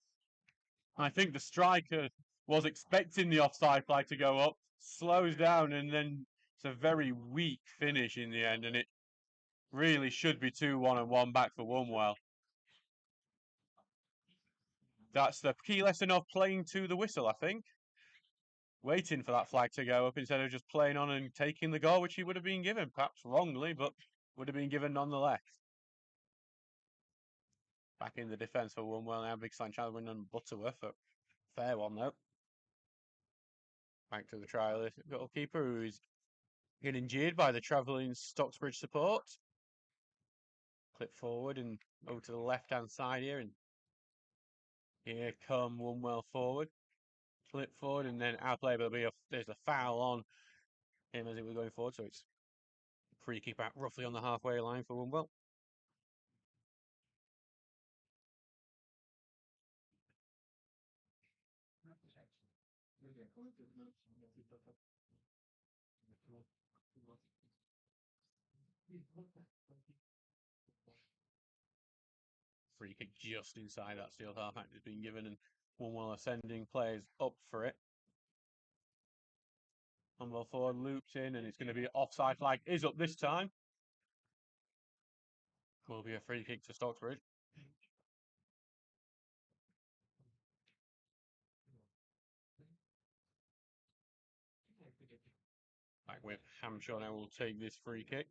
I think the striker was expecting the offside flag to go up, slows down, and then it's a very weak finish in the end, and it really should be 2-1 and 1 back for Wombwell. That's the key lesson of playing to the whistle, I think. Waiting for that flag to go up instead of just playing on and taking the goal, which he would have been given, perhaps wrongly, but would have been given nonetheless. Back in the defence for Wombwell now. Big sign challenge win on Butterworth. A fair one, though. Back to the trialist goalkeeper, who's getting jeered by the travelling Stocksbridge support. Clip forward and over to the left-hand side here, and here come Wombwell forward. Flip forward, and then outplay, but there's a foul on him as it was going forward, so it's free kick back roughly on the halfway line for Wombwell. Free kick just inside that Steel half act has been given, and Wombwell are sending players up for it. Wombwell forward loops in, and it's going to be offside flag is up this time. Will be a free kick to Stocksbridge. Back with Hampshire now will take this free kick.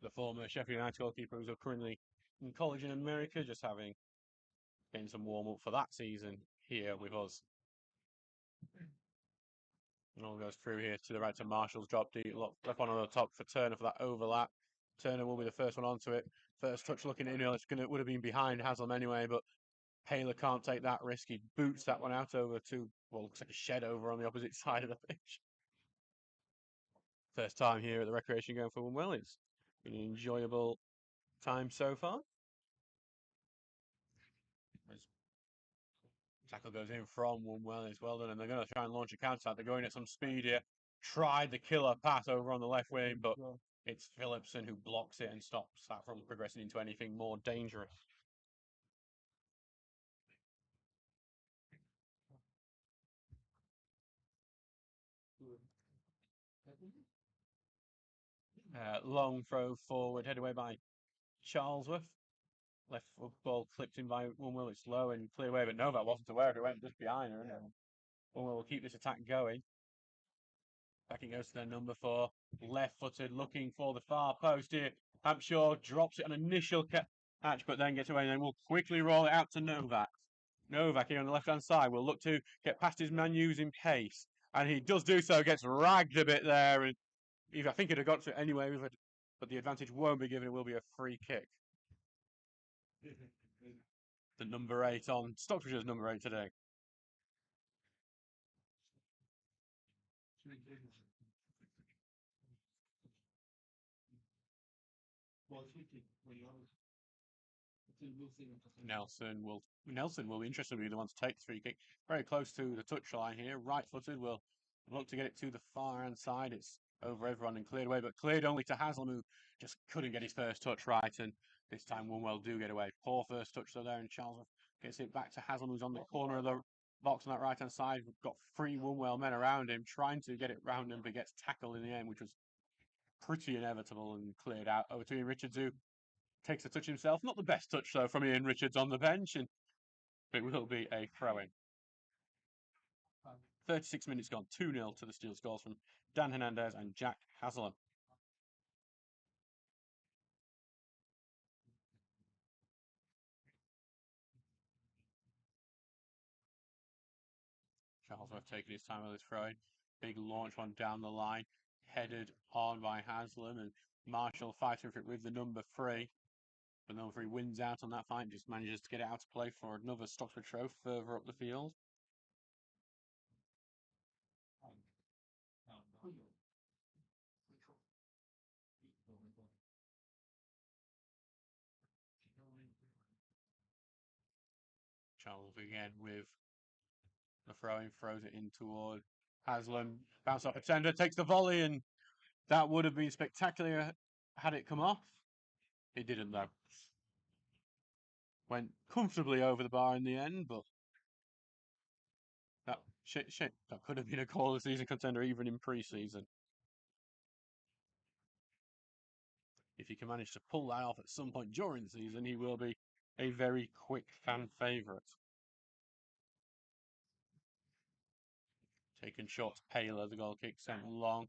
The former Sheffield United goalkeeper who's currently in college in America, just getting some warm up for that season here with us. And all goes through here to the right to Marshall's drop deep, left one on the top for Turner for that overlap. Turner will be the first one onto it. First touch looking at it would have been behind Haslam anyway, but Paler can't take that risk. He boots that one out over to, well, looks like a shed over on the opposite side of the pitch. First time here at the Recreation going for Wombwell. It's been an enjoyable time so far. Tackle goes in from Wombwell. It's well done, and they're going to try and launch a counter. They're going at some speed here. Tried the killer pass over on the left wing, but it's Phillipson who blocks it and stops that from progressing into anything more dangerous. Long throw forward, head away by Charlesworth. Left foot ball clipped in by Wombwell. It's low and clear away, but Novak wasn't aware of it. Went just behind her. Wombwell will keep this attack going. Back it goes to their number 4. Left-footed, looking for the far post here. Hampshire drops it on initial catch, but then gets away, and then we'll quickly roll it out to Novak. Novak here on the left-hand side will look to get past his man using pace, and he does do so, gets ragged a bit there, and I think he'd have got to it anyway, but the advantage won't be given. It will be a free kick. The number 8 on Stockbridge's number 8 today. Nelson will be interested to be the one to take the free kick. Very close to the touchline here. Right-footed will look to get it to the far hand side. It's over everyone and cleared away, but cleared only to Haslam, who just couldn't get his first touch right, and this time Wombwell do get away. Poor first touch though there, and Charles gets it back to Haslam, who's on the corner of the box on that right-hand side. We've got three Wombwell men around him, trying to get it round him, but gets tackled in the end, which was pretty inevitable, and cleared out over to Ian Richards, who takes a touch himself. Not the best touch, though, from Ian Richards on the bench, and it will be a throw-in. 36 minutes gone, 2-0 to the Steel scores from Dan Hernandez and Jack Haslam. Charlesworth taking his time with his throw-in. Big launch one down the line, headed on by Haslam, and Marshall fighting for it with the number 3. But number 3 wins out on that fight, just manages to get it out to play for another Stocksbridge throw further up the field. Charles again with the throwing, throws it in toward Haslam. Bounce off a tender, takes the volley, and that would have been spectacular had it come off. It didn't, though. Went comfortably over the bar in the end, but that that could have been a call of the season contender even in pre-season. If he can manage to pull that off at some point during the season, he will be a very quick fan favourite. Taken shots, Paler, the goal kick sent long.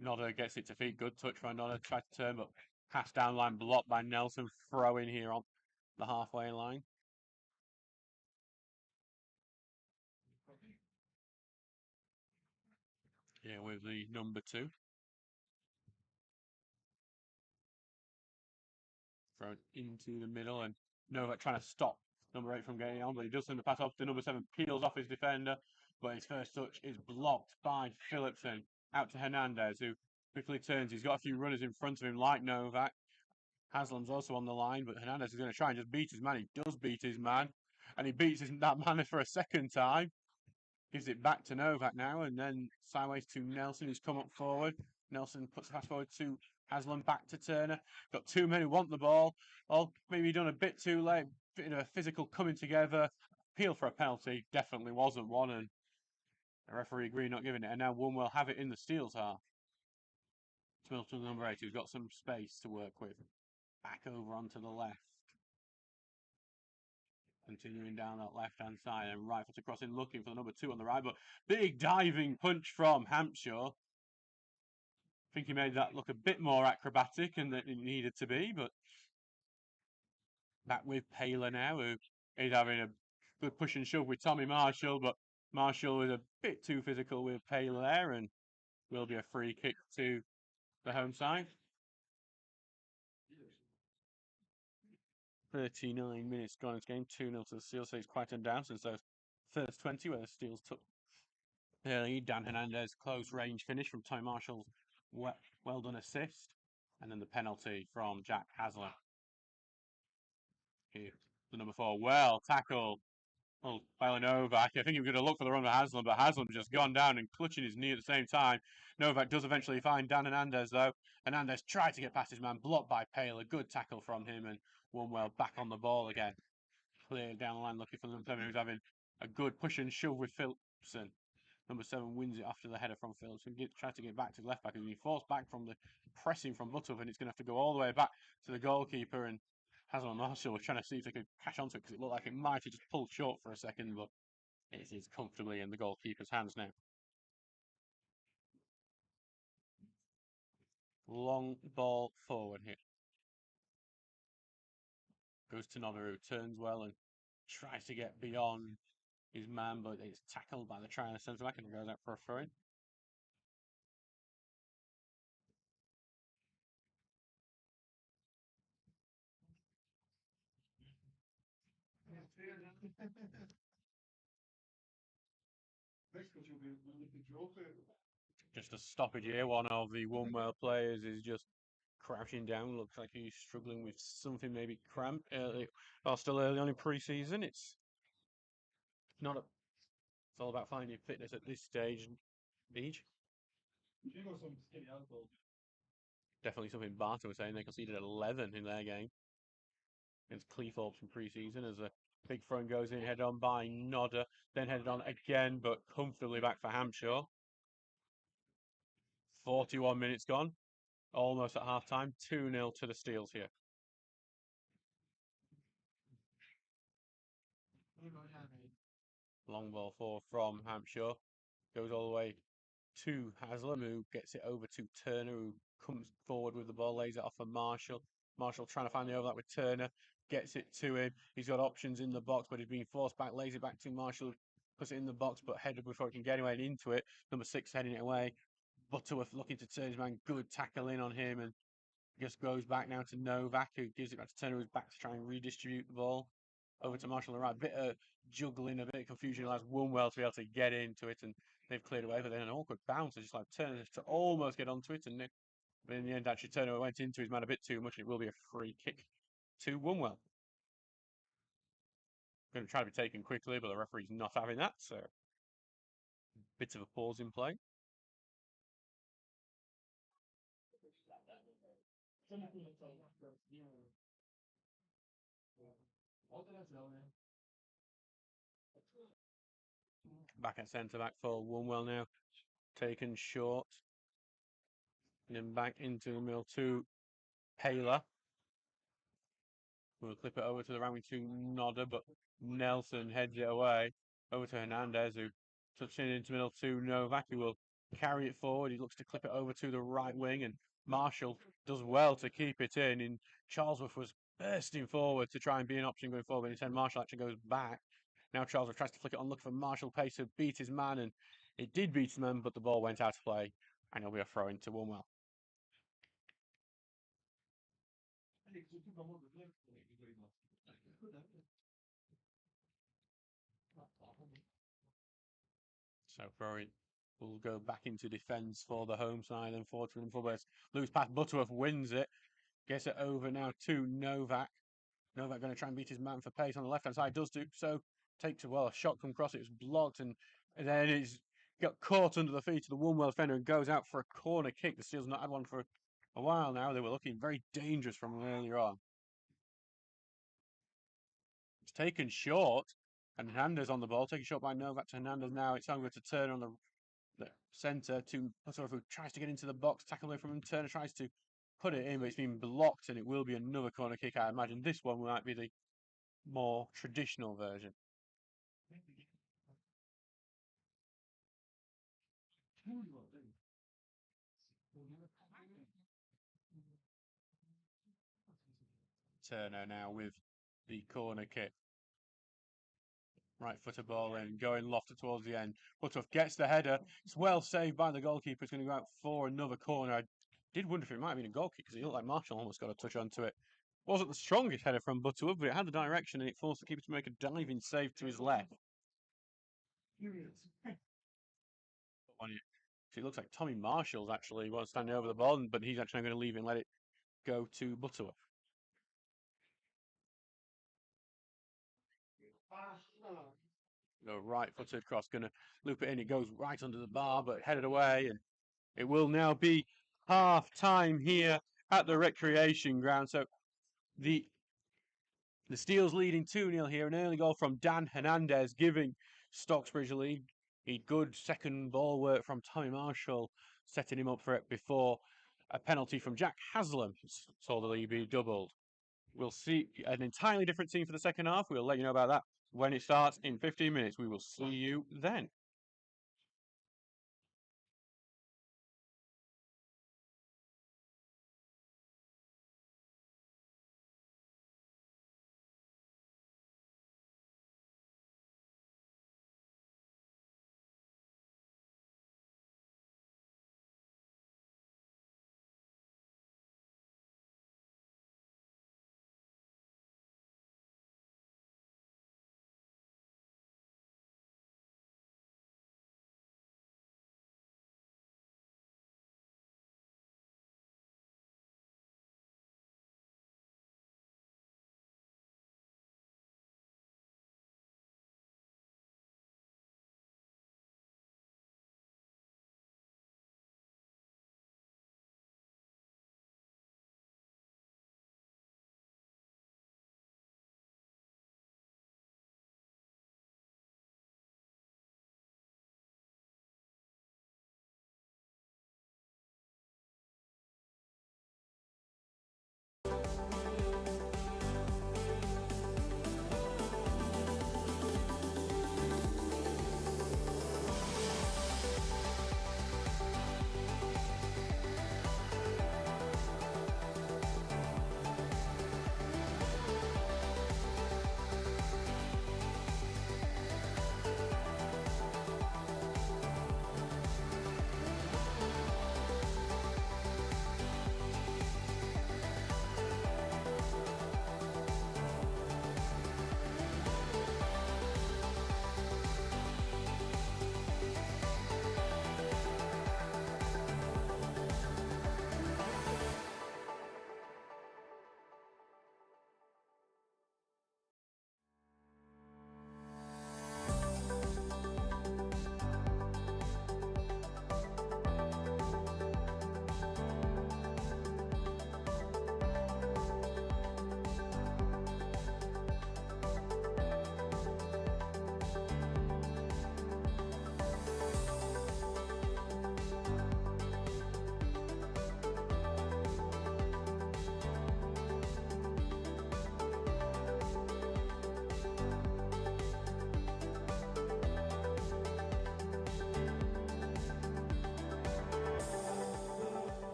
Nodder gets it to feet, good touch by Nodder, tried to turn, but pass down line blocked by Nelson, throw in here on the halfway line. Yeah, with the number 2. Thrown into the middle, and Novak trying to stop number 8 from getting on, but he does send the pass off to number 7, peels off his defender, but his first touch is blocked by Phillipson. Out to Hernandez, who quickly turns. He's got a few runners in front of him, like Novak. Haslam's also on the line, but Hernandez is going to try and just beat his man. He does beat his man, and he beats that man for a second time. Gives it back to Novak now, and then sideways to Nelson, who's come up forward. Nelson puts the pass forward to Haslam, back to Turner. Got 2 men who want the ball. All maybe done a bit too late. Bit of a physical coming together. Appeal for a penalty definitely wasn't one, and the referee agreed not giving it. And now Wombwell have it in the Steel's half. To number 8, who's got some space to work with. Back over onto the left. Continuing down that left-hand side, and right foot across in, looking for the number 2 on the right, but big diving punch from Hampshire. I think he made that look a bit more acrobatic and that it needed to be, but back with Paler now, who is having a good push and shove with Tommy Marshall, but Marshall was a bit too physical with Paler there, and will be a free kick to the home side. 39 minutes gone in this game, 2-0 to the Steels, so it's quietened down since those first 20 where the Steels took the lead. Dan Hernandez, close range finish from Tommy Marshall's well done assist, and then the penalty from Jack Haslam. Here, the number 4, well tackled. Well, by Novak. I think he was going to look for the run of Haslam, but Haslam just gone down and clutching his knee at the same time. Novak does eventually find Dan Hernandez, though. Hernandez tried to get past his man, blocked by Pale. A good tackle from him, and Wombwell back on the ball again. Clear down the line, looking for number 7, who's having a good push and shove with Phillipson. Number 7 wins it after the header from Phillipson. Tries to get back to the left back, and he forced back from the pressing from Butov, and it's going to have to go all the way back to the goalkeeper. And Haslam and Marshall were trying to see if they could catch onto it because it looked like it might have just pulled short for a second, but it is comfortably in the goalkeeper's hands now. Long ball forward here. Goes to Nodder, who turns well and tries to get beyond his man, but it's tackled by the trying centre back and goes out for a throw in. Just a stoppage here. One of the Wombwell players is just crouching down. Looks like he's struggling with something, maybe cramp. Still early on in pre-season. It's not a. It's all about finding fitness at this stage. Beach. Definitely something Barton was saying. They conceded 11 in their game against Cleethorpes in pre-season as a big throw goes in, headed on by Nodder, then headed on again, but comfortably back for Hampshire. 41 minutes gone, almost at half time. 2-0 to the Steels here. Long ball forward from Hampshire. Goes all the way to Haslam, who gets it over to Turner, who comes forward with the ball, lays it off for Marshall. Marshall trying to find the overlap with Turner, gets it to him. He's got options in the box, but he's being forced back, lays it back to Marshall, puts it in the box, but headed before he can get anywhere into it. Number 6 heading it away. Butterworth looking to turn his man, good tackle in on him, and just goes back now to Novak, who gives it back to Turner, who's back to try and redistribute the ball over to Marshall on the right. Bit of juggling, a bit of confusion, allows Wombwell to be able to get into it, and they've cleared away, but then an awkward bounce, just like Turner to almost get onto it, and but in the end, actually, Turner went into his man a bit too much, and it will be a free kick to Wombwell. Going to try to be taken quickly, but the referee's not having that, so bit of a pause in play. Back at centre back for Wombwell now, taken short, and then back into the middle to Paler. We'll clip it over to the rounding to Nodder, but Nelson heads it away over to Hernandez, who touching it into middle to Novak, who will carry it forward. He looks to clip it over to the right wing, and Marshall does well to keep it in. And Charlesworth was bursting forward to try and be an option going forward, but instead Marshall actually goes back. Now Charlesworth tries to flick it on, look for Marshall pace to beat his man, and it did beat his man, but the ball went out of play, and it'll be a throw into Wombwell. So throwing will go back into defence for the home side and forward to them fullbacks. Loose pass, Butterworth wins it. Gets it over now to Novak. Novak going to try and beat his man for pace on the left hand side. Does do so. Takes a shot come across. It was blocked and then it's got caught under the feet of the Wombwell defender and goes out for a corner kick. The Steel's not had one for a while now. They were looking very dangerous from earlier on. It's taken short. And Hernandez on the ball, taken short by Novak to Hernandez now. It's over to Turner on the centre to Butterworth, who tries to get into the box, tackle away from him. Turner tries to put it in, but it's been blocked, and it will be another corner kick. I imagine this one might be the more traditional version. Turner now with the corner kick. Right footer ball in, going lofted towards the end. Butterworth gets the header. It's well saved by the goalkeeper. It's going to go out for another corner. I did wonder if it might have been a goal kick because it looked like Marshall almost got a touch onto it. Wasn't the strongest header from Butterworth, but it had the direction and it forced the keeper to make a diving save to his left. It looks like Tommy Marshall's actually was standing over the ball, but he's actually going to leave it and let it go to Butterworth. The right-footed cross, going to loop it in. It goes right under the bar, but headed away, and it will now be half-time here at the recreation ground. So the Steel's leading 2-0 here. An early goal from Dan Hernandez, giving Stocksbridge a lead. A good second ball work from Tommy Marshall, setting him up for it before a penalty from Jack Haslam saw the lead be doubled. We'll see an entirely different team for the second half. We'll let you know about that when it starts in 15 minutes. We will see you then.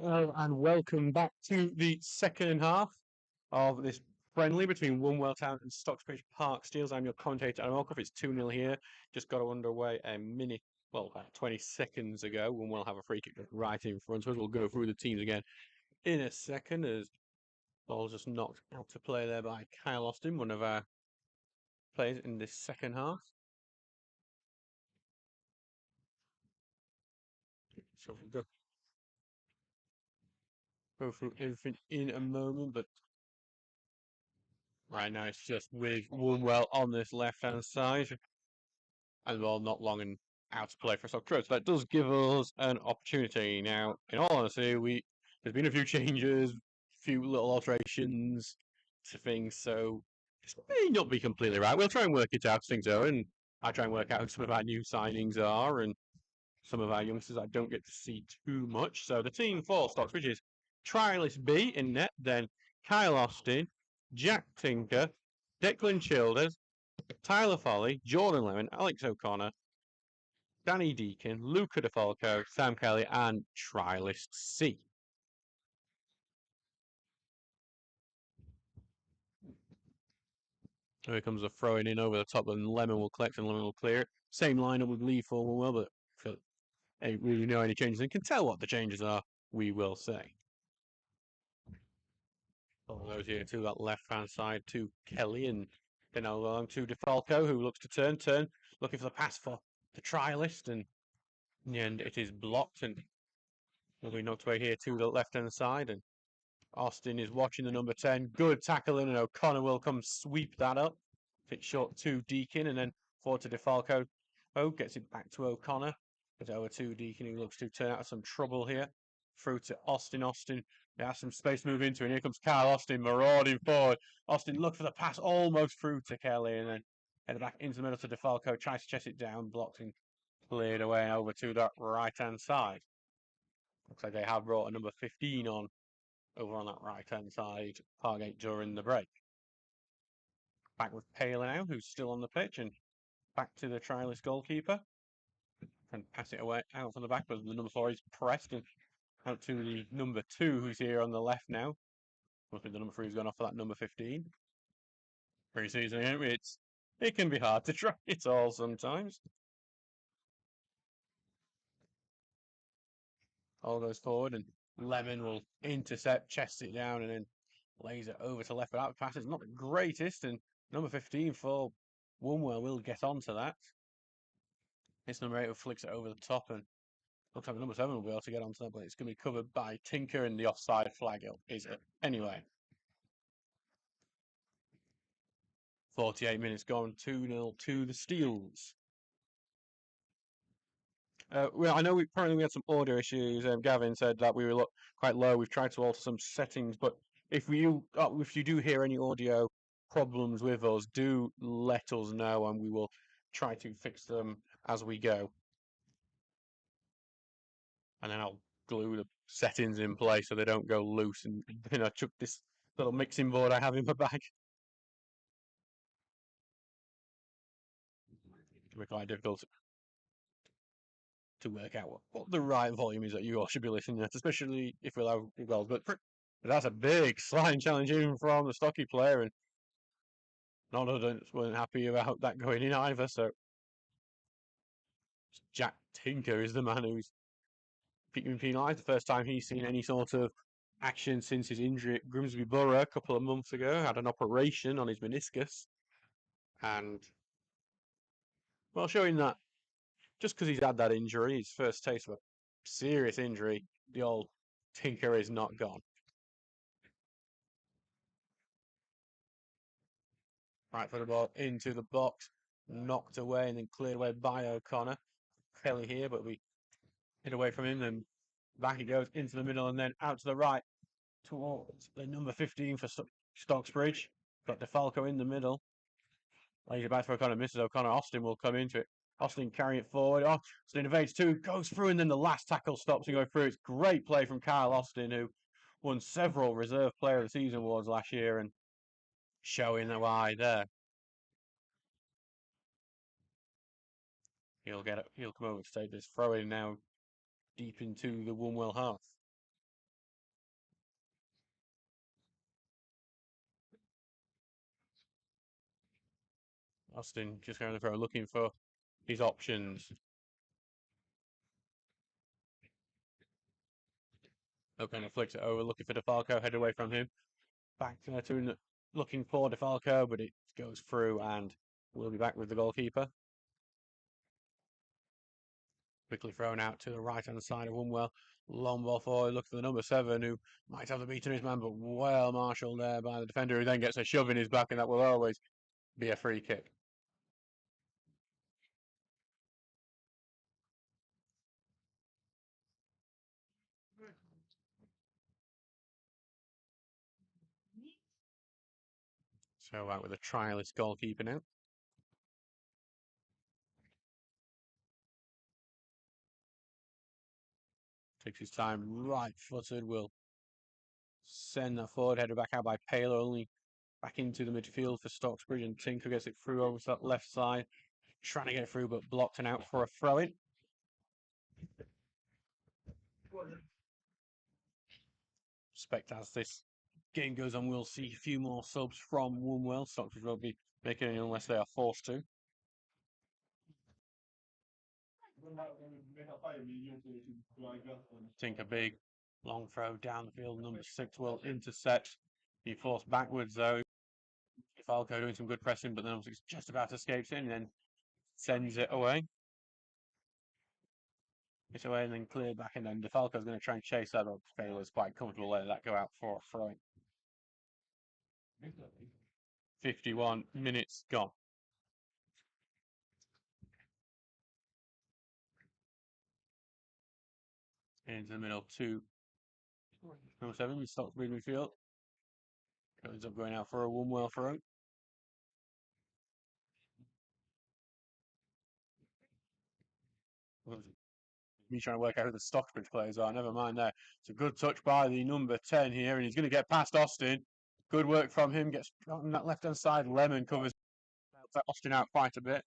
Hello and welcome back to the second half of this friendly between Wombwell Town and Stocksbridge Park Steels. I'm your commentator, Adam Allcroft. It's 2-0 here. Just got underway a minute, well, about 20 seconds ago. Wombwell have a free kick right in front of us. We'll go through the teams again in a second as ball just knocked out to play there by Kyle Austin, one of our players in this second half. So we'll go through everything in a moment, but right now it's just with Wombwell on this left-hand side. And well, not long and out to play for Stockbridge. So that does give us an opportunity. Now, in all honesty, there's been a few changes, a few little alterations to things, so this may not be completely right. We'll try and work it out as things are, and I try and work out who some of our new signings are, and some of our youngsters I don't get to see too much. So the team for Stocksbridge is Trialist B in net, then Kyle Austin, Jack Tinker, Declan Childers, Tyler Foley, Jordan Lemon, Alex O'Connor, Danny Deacon, Luca DeFalco, Sam Kelly, and Trialist C. Here comes a throwing in over the top, and Lemon will collect and Lemon will clear it. Same lineup with Lee for well, but if they really know any changes and can tell what the changes are, we will say. All those here to that left-hand side to Kelly and then along to DeFalco, who looks to turn, looking for the pass for the Trialist, and in the end it is blocked and will be knocked away here to the left-hand side, and Austin is watching the number 10. Good tackling, and O'Connor will come sweep that up. Fit short to Deacon, and then forward to DeFalco. Oh, gets it back to O'Connor. But over to Deacon, who looks to turn out of some trouble here. Through to Austin. Austin has some space to move into, and here comes Kyle Austin marauding forward. Austin looked for the pass almost through to Kelly, and then headed back into the middle to DeFalco. Tries to chest it down, blocked and cleared away over to that right-hand side. Looks like they have brought a number 15 on over on that right-hand side, Pargate during the break. Back with Paler now, who's still on the pitch, and back to the trialist goalkeeper. And pass it away out from the back, but the number 4 is pressed, and out to the number 2, who's here on the left now. Must be the number 3 who's gone off for that number 15. Pre-season, it can be hard to try it all sometimes. All goes forward, and Lemon will intercept, chest it down, and then lays it over to left. But that pass is not the greatest, and number 15 for Wombwell will get onto that. It's number 8 who flicks it over the top, and looks like number 7 will be able to get onto that, but it's going to be covered by Tinker, and the offside flag is it. Anyway, 48 minutes gone, 2-0 to the Steels. Well, I know apparently we had some audio issues. Gavin said that we were quite low. We've tried to alter some settings, but if you do hear any audio problems with us, do let us know, and we will try to fix them as we go. And then I'll glue the settings in place so they don't go loose. And then I chuck this little mixing board I have in my bag. It can be quite difficult to work out what the right volume is that you all should be listening at, especially if we allow goals. But that's a big sliding challenge even from the stocky player, and none of us weren't happy about that going in either. So Jack Tinker is the man who's been penalised. The first time he's seen any sort of action since his injury at Grimsby Borough a couple of months ago. Had an operation on his meniscus, and well, showing that just because he's had that injury, his first taste of a serious injury, the old Tinker is not gone. Right for the ball into the box, knocked away and then cleared away by O'Connor. Kelly here, but we hit away from him, and back he goes into the middle and then out to the right towards the number 15 for Stocksbridge. Got DeFalco in the middle. Lays it back for O'Connor, misses O'Connor. Austin will come into it. Austin carrying it forward. Austin evades 2, goes through, and then the last tackle stops and goes through. It's great play from Kyle Austin, who won several Reserve Player of the Season awards last year, and showing the why there. He'll get it. He'll come over to take this throw in now deep into the Wombwell half. Austin just going to throw, looking for his options. Okay, flicks it over, looking for DeFalco, head away from him. Back to looking for DeFalco, but it goes through and we'll be back with the goalkeeper. Quickly thrown out to the right-hand side of Wombwell. Long ball forward, look for the number 7, who might have the beat on his man, but well marshalled there by the defender, who then gets a shove in his back, and that will always be a free kick. So out with a trialist goalkeeper now. Takes his time, right-footed, will send that forward, header back out by Paler, only back into the midfield for Stocksbridge, and Tinker gets it through over to that left side, trying to get it through, but blocked and out for a throw-in. Expect as this game goes on, we'll see a few more subs from Wombwell. Stocksbridge won't be making any unless they are forced to. Tinker big, long throw down the field. Number 6 will intercept. He forced backwards though. Falco doing some good pressing, but then obviously just about escapes it and then sends it away. It's away and then cleared back, and then DeFalco's going to try and chase that up. Taylor's quite comfortable letting that go out for a throw. 51 minutes gone. Into the middle, 2. Number 7, we stops midfield. Ends up going out for a Wombwell throw. Me trying to work out who the Stockbridge players are. Never mind there. It's a good touch by the number 10 here, and he's going to get past Austin. Good work from him. Gets on that left-hand side. Lemon covers Austin out quite a bit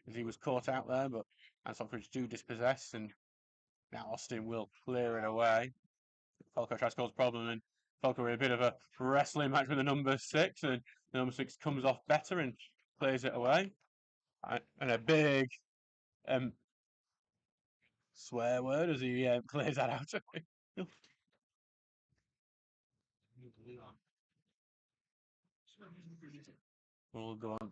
as he was caught out there, but Stockbridge do dispossess, and now Austin will clear it away. Falco tries to cause a problem, and Falco in a bit of a wrestling match with the number 6, and the number 6 comes off better and clears it away. And a big swear word as he clears that out. We'll go on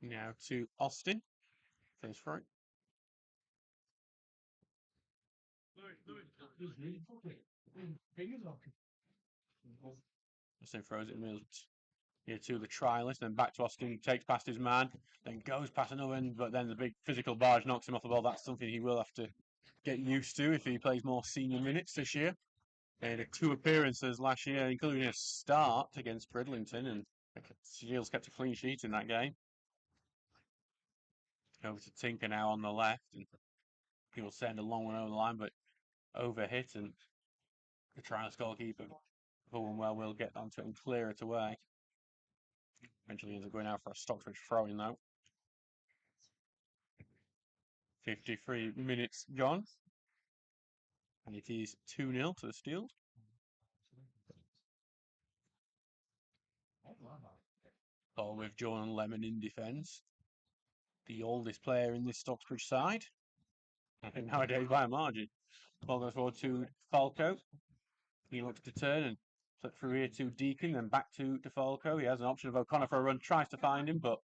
now to Austin. Face for it. Austin throws it in here to the trialist, then back to Austin, takes past his man, then goes past another end, but then the big physical barge knocks him off the ball. That's something he will have to get used to if he plays more senior minutes this year. He had 2 appearances last year, including a start against Bridlington, and Shields kept a clean sheet in that game. Over to Tinker now on the left, and he will send a long one over the line, but overhit, and the trialist goalkeeper Wombwell will get onto it and clear it away. Eventually ends up going out for a Stockbridge throw-in though. 53 minutes gone. And it is 2-0 to the Steels. Ball with Jordan Lemon in defence. The oldest player in this Stocksbridge side. I think nowadays by a margin. Ball goes forward to Falco. He looks to turn and flip through here to Deacon, then back to DeFalco. He has an option of O'Connor for a run, tries to find him, but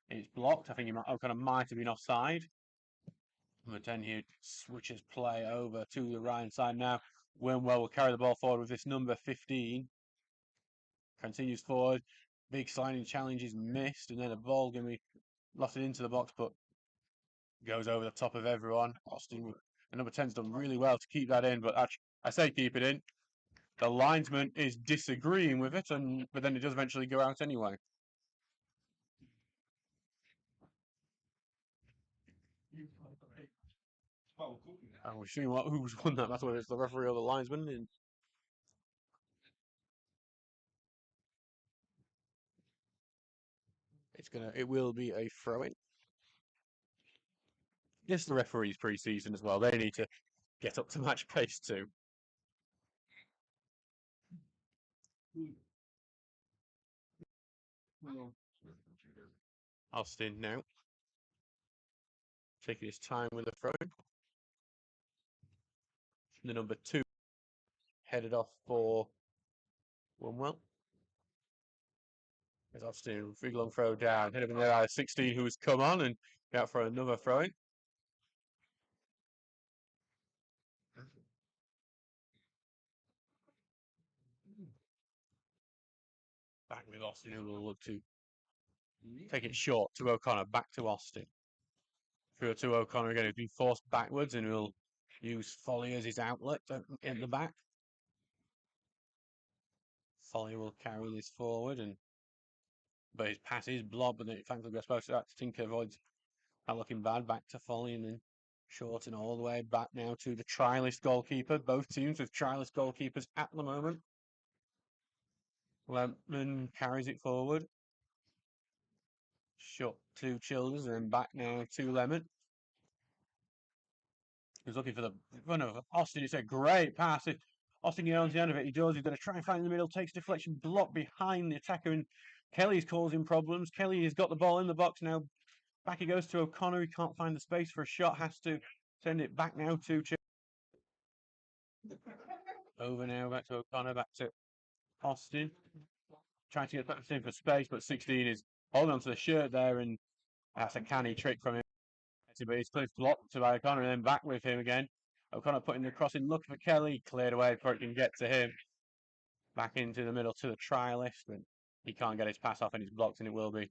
it's blocked. I think O'Connor might have been offside. Number 10 here switches play over to the right side now. Wombwell will carry the ball forward with this number 15. Continues forward. Big sliding challenge is missed, and then the ball going to be lofted into the box, but goes over the top of everyone. Austin, the number 10's done really well to keep that in, but I say keep it in. The linesman is disagreeing with it, but then it does eventually go out anyway. And we've seen who's won that. That's whether it's the referee or the linesman. And it will be a throw-in. It's the referees pre-season as well. They need to get up to match pace too. Austin now. Taking his time with the throw. The number 2 headed off for Wombwell. As Austin, big long throw down. Hit him in there, 16 who's come on and out for another throw-in. Back with Austin, who will look to take it short to O'Connor. Back to Austin. Through to O'Connor again. He's been forced backwards and will use Folly as his outlet in the back. Folly will carry this forward, but his pass is blocked, but then thankfully we're supposed to Tinker avoids that looking bad. Back to Folly and then Shorten all the way back now to the trialist goalkeeper. Both teams with trialist goalkeepers at the moment. Lemon carries it forward. Shot to Childers and then back now to Lemon. He's looking for the run of Austin. It's a great pass. Austin gets on the end of it. He does. He's going to try and find in the middle. Takes deflection, block behind the attacker, and Kelly's causing problems. Kelly has got the ball in the box now. Back he goes to O'Connor. He can't find the space for a shot. Has to send it back now to over now. Back to O'Connor. Back to Austin. Trying to get back in for space, but 16 is holding on to the shirt there, and that's a canny trick from him. But he's close blocked to O'Connor and then back with him again. O'Connor putting the cross in, looking for Kelly, cleared away before it can get to him. Back into the middle to the trialist, and he can't get his pass off and he's blocked, and it will be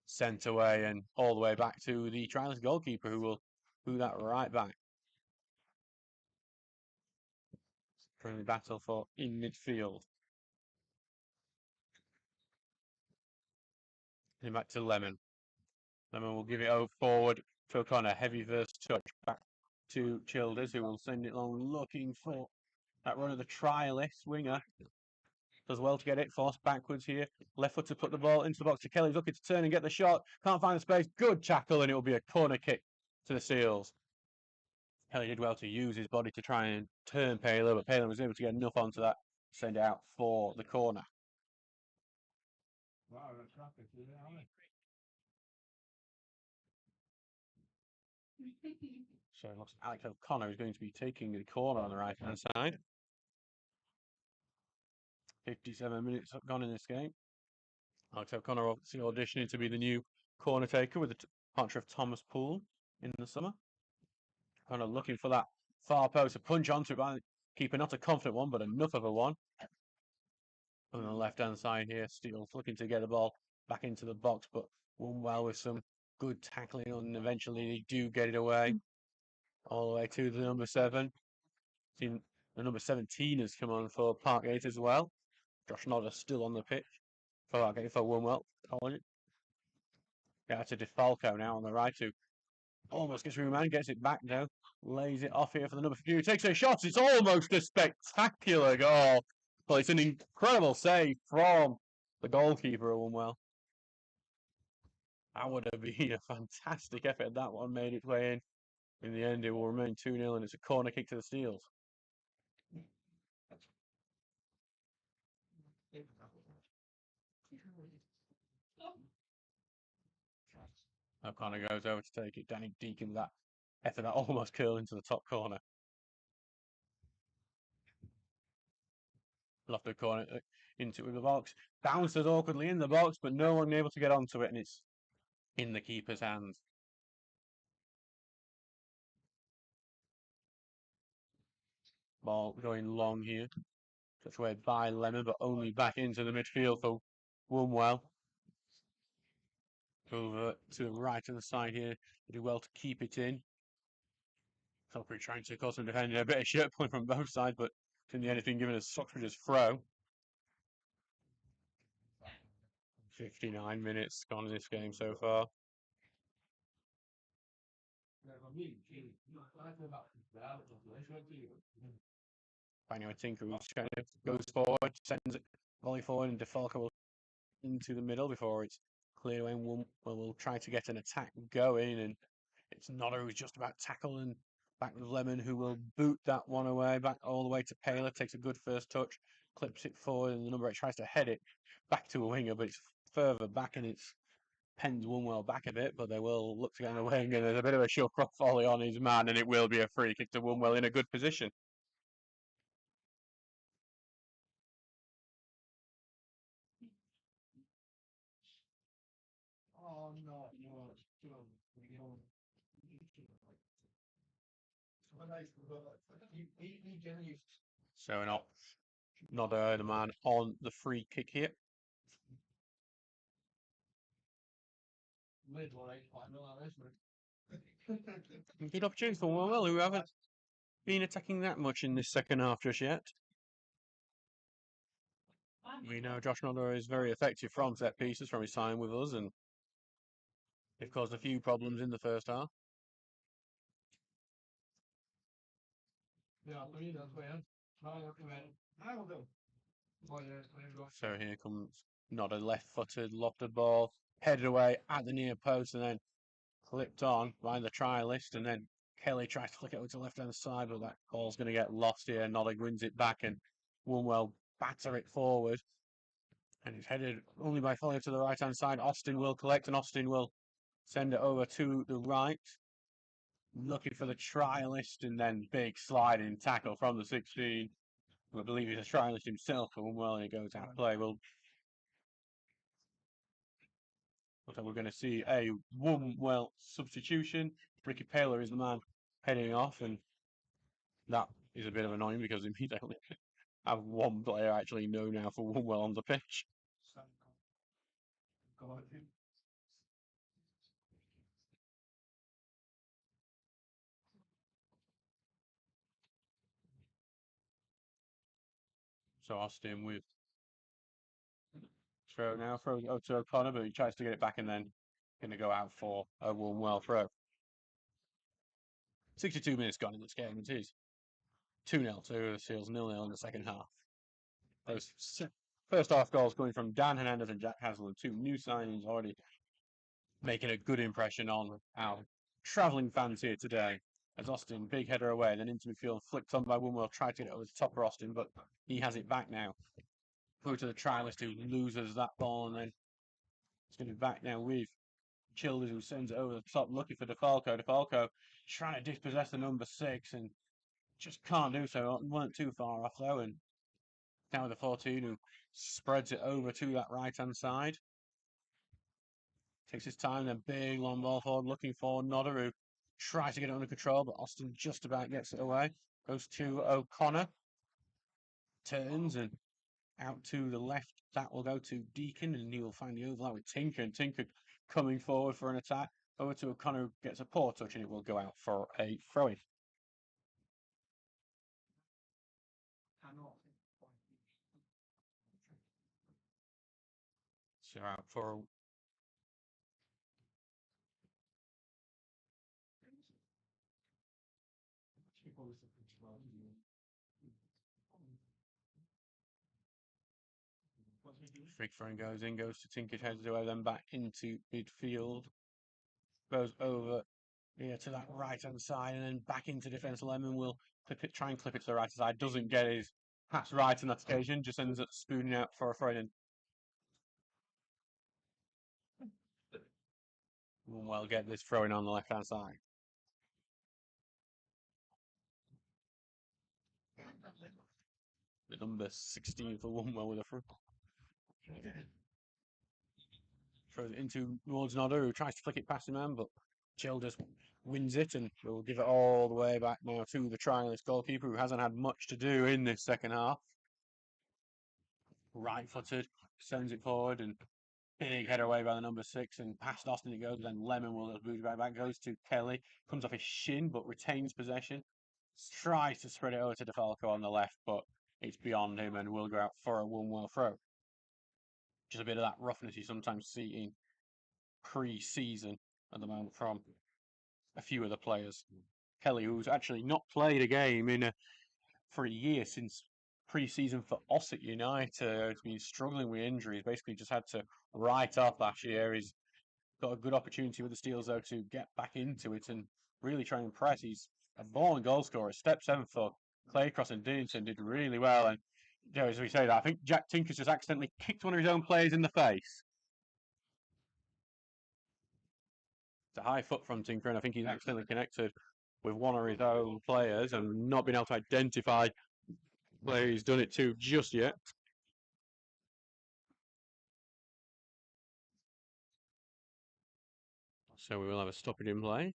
sent away and all the way back to the trialist goalkeeper who will do that right back. Friendly battle for in midfield. And back to Lemon. Lemon will give it forward to O'Connor. Heavy first touch back to Childers, who will send it long, looking for that run of the trialist winger. Does well to get it, forced backwards here. Left foot to put the ball into the box to Kelly. He's looking to turn and get the shot. Can't find the space. Good tackle, and it will be a corner kick to the Seals. Kelly did well to use his body to try and turn Paler, but Paler was able to get enough onto that, send it out for the corner. So it looks like Alex O'Connor is going to be taking the corner on the right-hand side. 57 minutes gone in this game. Alex O'Connor obviously auditioning to be the new corner taker with the departure of Thomas Poole in the summer. Kind of looking for that far post to punch onto it, but keeper not a confident one, but enough of a one. On the left-hand side here, Steele's looking to get the ball back into the box, but Wombwell with some good tackling, and eventually they do get it away. All the way to the number 7. The number 17 has come on for Parkgate as well. Josh Nodder still on the pitch for Parkgate for Wombwell. Yeah, to DeFalco now on the right, who almost gets through man, gets it back now, lays it off here for the number few, takes a shot. It's almost a spectacular goal. Well, it's an incredible save from the goalkeeper of Wombwell. That would have been a fantastic effort. That one made its way in. In the end, it will remain 2-0, and it's a corner kick to the Steels. O'Connor goes over to take it. Danny Deacon, that effort that almost curled into the top corner. Lofted corner into it with the box. Bounces awkwardly in the box, but no one able to get onto it, and it's in the keeper's hands. Ball going long here. Touch away by Lemon, but only back into the midfield for Wombwell. Over to the right of the side here. They do well to keep it in. Stocksbridge trying to cause some defending. A bit of shirt pulling from both sides, but in the end, it's been given as Stocksbridge's throw. 59 minutes gone in this game so far. Anyway, Tinker kind of goes forward, sends it volley forward, and DeFalco into the middle before it's cleared away. We'll try to get an attack going, and it's Nodder who's just about tackle, and back with Lemon, who will boot that one away, back all the way to Paler, takes a good first touch, clips it forward, and the number 8 tries to head it back to a winger, but it's further back and it's pens Wombwell back a bit, but they will look to get in the wing and there's a bit of a shove volley on his man and it will be a free kick to Wombwell in a good position. So not the man on the free kick here. Good opportunity for Wombwell, who haven't been attacking that much in this second half just yet. We know Josh Nodder is very effective from set pieces from his time with us, and they've caused a few problems in the first half. So here comes Nodder, left-footed, lofted ball, headed away at the near post, and then clipped on by the trialist, and then Kelly tries to flick it over to the left-hand side, but that ball's going to get lost here. Nodder wins it back, and Wombwell batter it forward. And it's headed only by Follier to the right-hand side. Austin will collect, and Austin will send it over to the right. Looking for the trialist, and then big sliding tackle from the 16. I believe he's a trialist himself, and Wombwell he goes out of play. Looks like we're going to see a Wombwell substitution. Ricky Paler is the man heading off, and that is a bit of annoying because it means I only have one player I actually know now for Wombwell on the pitch. So Austin with throw now, throws it to O'Connor, but he tries to get it back and then going to go out for a Wombwell throw. 62 minutes gone in this game. It is 2-0 to the Seals, 0-0 in the second half. Those first half goals coming from Dan Hernandez and Jack Haslam, two new signings already making a good impression on our travelling fans here today. As Austin, big header away, then into midfield, flicked on by Wombwell, tried to get it over the top of Austin, but he has it back now. Through to the trialist who loses that ball, and then it's going to be back now with Childers, who sends it over the top, looking for DeFalco. DeFalco trying to dispossess the number 6 and just can't do so. Weren't too far off though, and now with the 14 who spreads it over to that right-hand side. Takes his time, then big long ball forward, looking for Nodder, who tries to get it under control, but Austin just about gets it away. Goes to O'Connor, turns and out to the left. That will go to Deacon, and he will find the overlap with Tinker, and Tinker coming forward for an attack. Over to O'Connor, who gets a poor touch, and it will go out for a throw-in. So out for Frig Throwing goes in, goes to Tinker, heads away, then back into midfield. Goes over here to that right-hand side, and then back into defence. Lemon will clip it, try and clip it to the right side. Doesn't get his pass right on that occasion, just ends up spooning out for a throw-in. Well, get this throwing on the left-hand side. The number 16 for Wombwell with a throw. Throws it into towards Nodder, who tries to flick it past him, man, but Childers wins it, and will give it all the way back now to the trialist goalkeeper, who hasn't had much to do in this second half. Right-footed, sends it forward, and big header away by the number 6, and past Austin it goes. Then Lemon will just move right back, goes to Kelly, comes off his shin, but retains possession. Tries to spread it over to DeFalco on the left, but it's beyond him, and will go out for a Wombwell throw. Just a bit of that roughness you sometimes see in pre-season at the moment from a few of the players. Kelly, who's actually not played a game for a year since pre-season for Ossett United, has been struggling with injuries. Basically, just had to write off last year. He's got a good opportunity with the Steelers though to get back into it and really try and impress. He's a born goal scorer. Step 7 for Claycross and Dinnington did really well. And as we say that, I think Jack Tinker's just accidentally kicked one of his own players in the face. It's a high foot fronting for him. I think he's accidentally connected with one of his own players and not been able to identify where he's done it to just yet. So we will have a stoppage in play.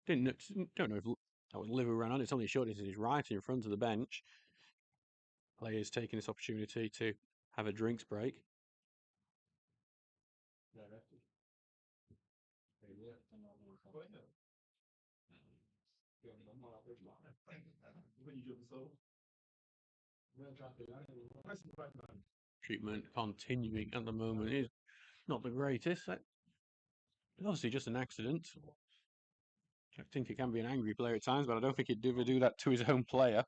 Don't know if that was Liverpool ran on. It's only short. He's right in front of the bench. Players taking this opportunity to have a drinks break. Treatment continuing at the moment is not the greatest. Obviously just an accident. I think he can be an angry player at times, but I don't think he'd ever do that to his own player.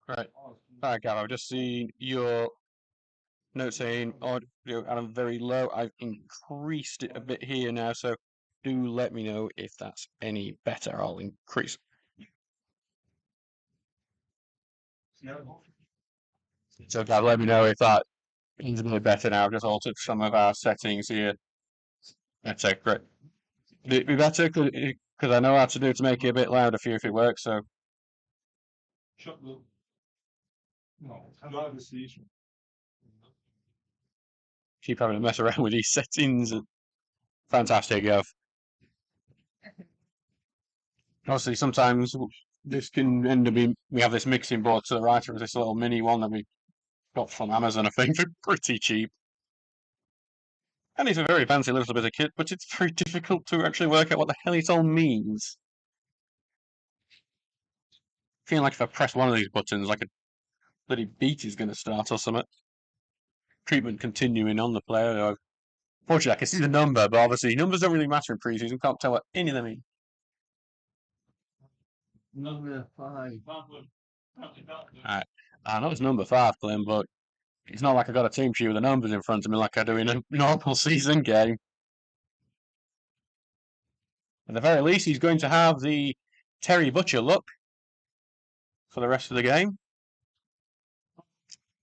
Right. Alright, Gav, I've just seen your note saying audio Adam very low. I've increased it a bit here now, so do let me know if that's any better. I'll increase. So Gav, let me know if that is a bit better now. I've just altered some of our settings here. That's great. Would it be better? Because I know how to do to make it a bit louder for you if it works, so. Keep having to mess around with these settings. Fantastic, Gav. Obviously, sometimes this can end up being, we have this mixing board to the right of this little mini one that we got from Amazon, I think, for pretty cheap. And it's a very fancy little bit of kit, but it's very difficult to actually work out what the hell it all means. I feel like if I press one of these buttons, like a bloody beat is going to start or something. Treatment continuing on the player. Fortunately, I can see the number, but obviously numbers don't really matter in pre-season. Can't tell what any of them mean. Number 5. Alright. I know it's number 5, Glenn, but it's not like I got a team sheet with the numbers in front of me like I do in a normal season game. At the very least, he's going to have the Terry Butcher look for the rest of the game. I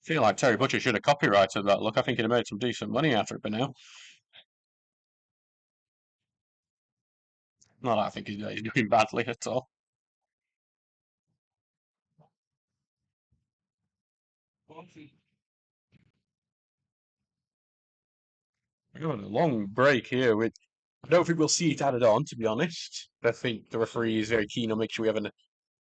feel like Terry Butcher should have copyrighted that look. I think he'd have made some decent money out of it by now. Not that I think he's doing badly at all. We've got a long break here. I don't think we'll see it added on, to be honest. I think the referee is very keen on making sure we have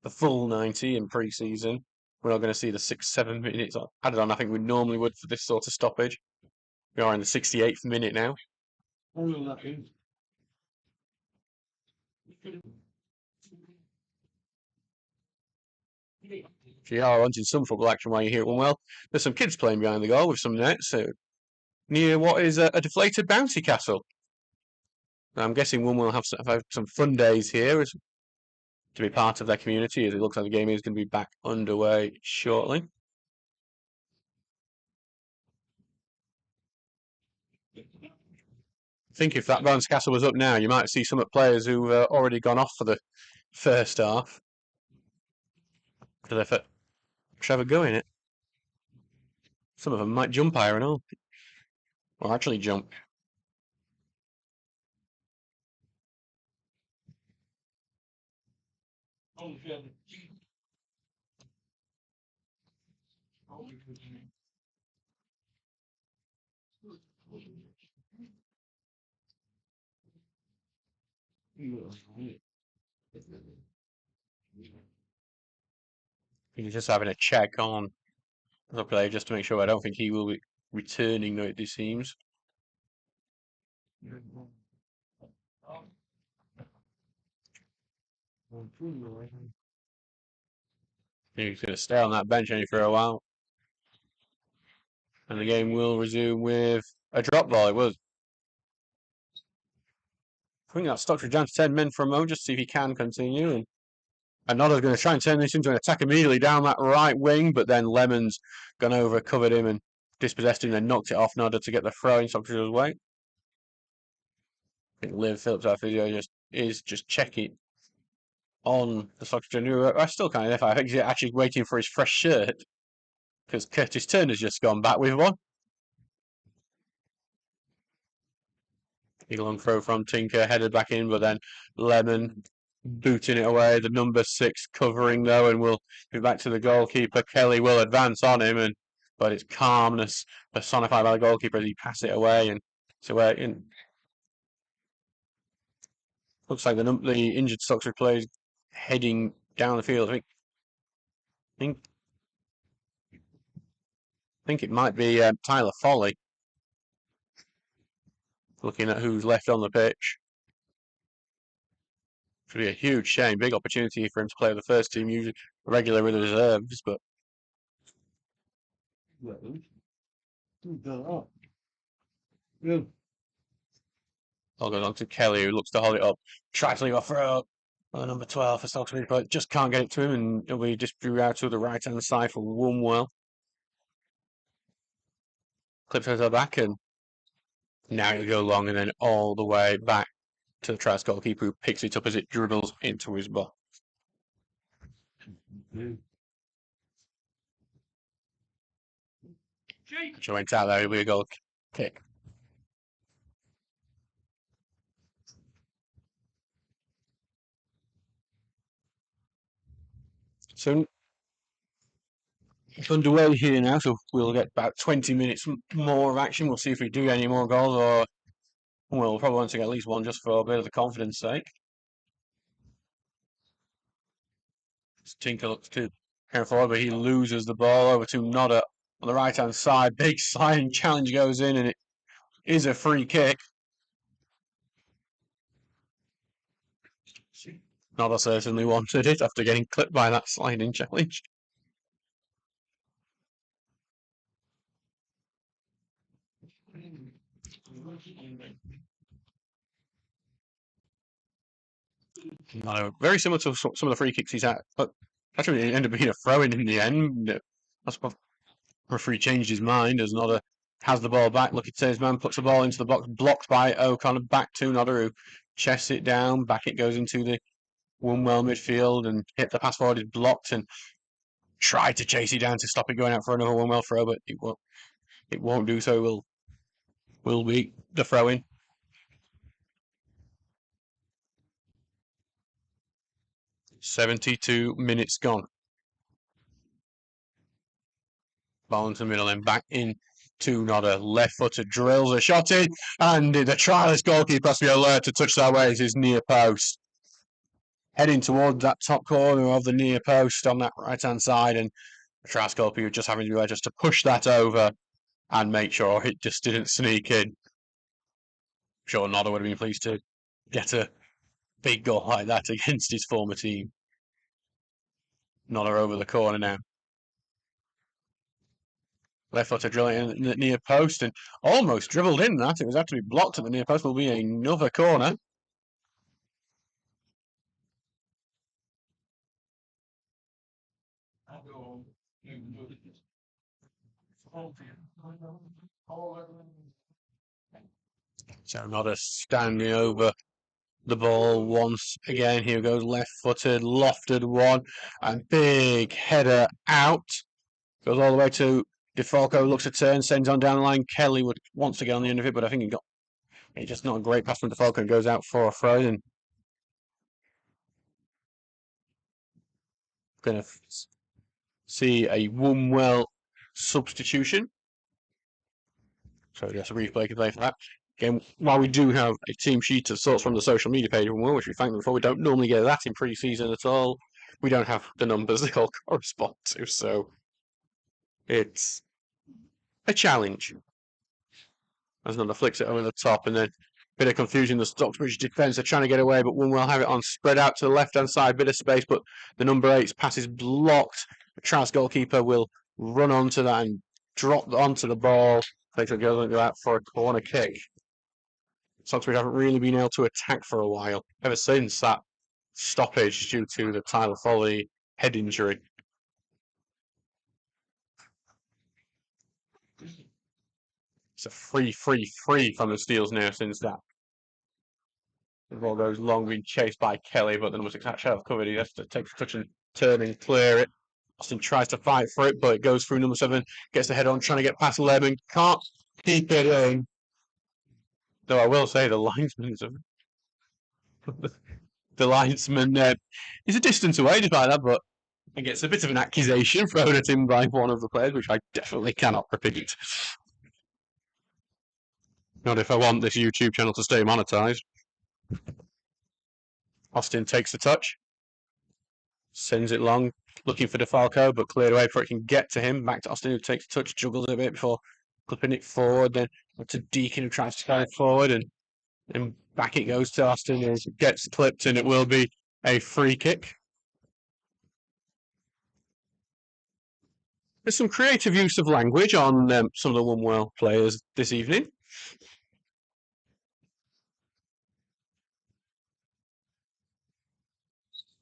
the full 90 in pre-season. We're not going to see the 6-7 minutes added on. I think we normally would for this sort of stoppage. We are in the 68th minute now. If you are wanting some football action while you're here at Wombwell, there's some kids playing behind the goal with some nets near what is a deflated bouncy castle. I'm guessing Wombwell have some fun days here to be part of their community, as it looks like the game is going to be back underway shortly. I think if that bouncy castle was up now, you might see some players who've already gone off for the first half. Because they're Trevor go in it. Some of them might jump higher and all. Or actually jump. He's just having a check on the player just to make sure. I don't think he will be returning, though, it seems. He's going to stay on that bench only for a while. And the game will resume with a drop ball. It was. I think that Stocksbridge down to 10 men for a moment, just to see if he can continue. And Nodder's going to try and turn this into an attack immediately down that right wing, but then Lemon's gone over, covered him, and dispossessed him, and knocked it off Nodder to get the throw in Stocksbridge's way. I think Liv Phillips, our physio, is just checking on the Stocksbridge, who I still kind of, I think he's actually waiting for his fresh shirt. because Curtis Turner's just gone back with one. Big long throw from Tinker, headed back in, but then Lemon booting it away. The number 6 covering though, and we'll be back to the goalkeeper. Kelly will advance on him, but it's calmness personified by the goalkeeper as he passes it away. And so looks like the injured Stocksbridge players heading down the field. I think it might be Tyler Foley. Looking at who's left on the pitch. It would be a huge shame, big opportunity for him to play with the first team, usually regular with the reserves, but all goes on to Kelly, who looks to hold it up, tries to leave a throw. Well, number 12 for Stocksbridge, but just can't get it to him, and it'll be just drew out to the right hand side for Wombwell. Clips to the back, and now he'll go long and then all the way back to the Trask goalkeeper, who picks it up as it dribbles into his box. So went out there, it'll be a goal kick. So it's underway here now, so we'll get about 20 minutes more of action. We'll see if we do any more goals, or we'll probably want to get at least one just for a bit of the confidence sake. Tinker looks to carry forward, but he loses the ball over to Nodder on the right hand side. Big sliding challenge goes in, and it is a free kick. Nodder certainly wanted it after getting clipped by that sliding challenge. Very similar to some of the free kicks he's had, but actually it ended up being a throw-in the end. That's what referee changed his mind as Nodder has the ball back. Look, it says man puts the ball into the box, blocked by O'Connor, back to Nodder, who chests it down. Back it goes into the Wombwell midfield, and hit the pass forward is blocked, and tried to chase it down to stop it going out for another Wombwell throw, but it won't do so. Will be the throw-in. 72 minutes gone. Ball into the middle and back in to Nodder. Left-footed drills a shot in, and the trialist goalkeeper has to be alert to touch that way as his near post. Heading towards that top corner of the near post on that right-hand side, and the Trask goalkeeper just having to be there just to push that over and make sure it just didn't sneak in. I'm sure Nodder would have been pleased to get a big goal like that against his former team. Nodder over the corner now. Left footer drilling in the near post and almost dribbled in that. It was actually blocked at the near post. Will be another corner. So Nodder standing over the ball once again. Here goes left-footed, lofted one, and big header out. Goes all the way to DeFalco, looks a turn, sends on down the line. Kelly wants to get on the end of it, but I think it's just not a great pass from DeFalco and goes out for a throw. And going to see a Wombwell substitution. So just a brief break of play for that. Again, while we do have a team sheet of sorts from the social media page of Wombwell, which we thank them for, we don't normally get that in pre-season at all. We don't have the numbers they all correspond to, so it's a challenge. As Nodder flicks it over the top, and then bit of confusion. The Stocksbridge defence are trying to get away, but Wombwell have it on spread out to the left-hand side, bit of space, but the number 8's pass is blocked. The Trask goalkeeper will run onto that and drop onto the ball. Takes a go out for a corner kick. Stocksbridge haven't really been able to attack for a while, ever since that stoppage due to the Tyler Foley head injury. It's a free from the Steels now since that. The ball goes long, being chased by Kelly, but then was actually covered. He has to take a touch and turn and clear it Austin tries to fight for it, but it goes through number 7, gets the head on, trying to get past Lemon, can't keep it in. Though I will say the linesman is a distance away despite that, but it gets a bit of an accusation thrown at him by one of the players, which I definitely cannot repeat. Not if I want this YouTube channel to stay monetized. Austin takes the touch, sends it long, looking for DeFalco, but cleared away before it can get to him. Back to Austin, who takes the touch, juggles it a bit before clipping it forward. Then to Deacon, who tries to carry it forward, and back it goes to Austin, who gets clipped, and it will be a free kick. There's some creative use of language on some of the Wombwell players this evening.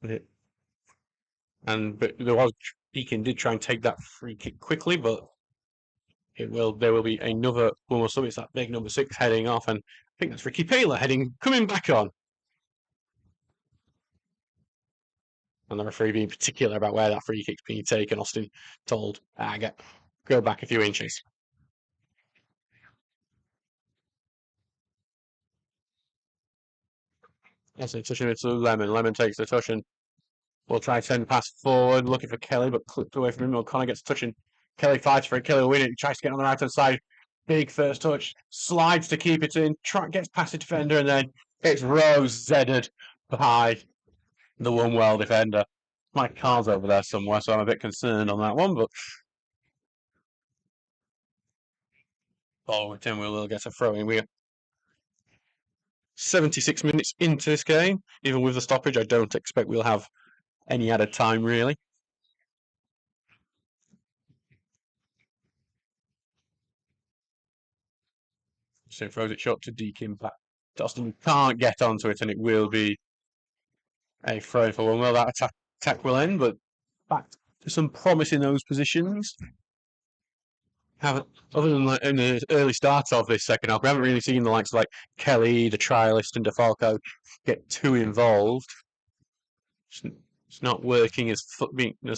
But Deacon did try and take that free kick quickly, but there will be another Wombwell sub. It's that big number 6 heading off, and I think that's Ricky Paler coming back on. And the referee being particular about where that free kick's being taken. Austin told, go back a few inches. Austin touching it to Lemon. Lemon takes the touch and will try to send pass forward, looking for Kelly, but clipped away from him. O'Connor gets touching. Kelly fights for it. Kelly will win it. Tries to get on the right hand side. Big first touch. Slides to keep it in. Gets past the defender, and then it's Rose Zedded by the Wombwell defender. My car's over there somewhere, so I'm a bit concerned on that one, but Tim will get a throw in. We're 76 minutes into this game. Even with the stoppage, I don't expect we'll have any added time, really. So throws it short to Deakin, but Dustin can't get onto it, and it will be a throw for Wombwell. That attack will end, but back to some promise in those positions. Other than in the early start of this second half, we haven't really seen the likes of like Kelly, the trialist, and DeFalco get too involved. It's not working as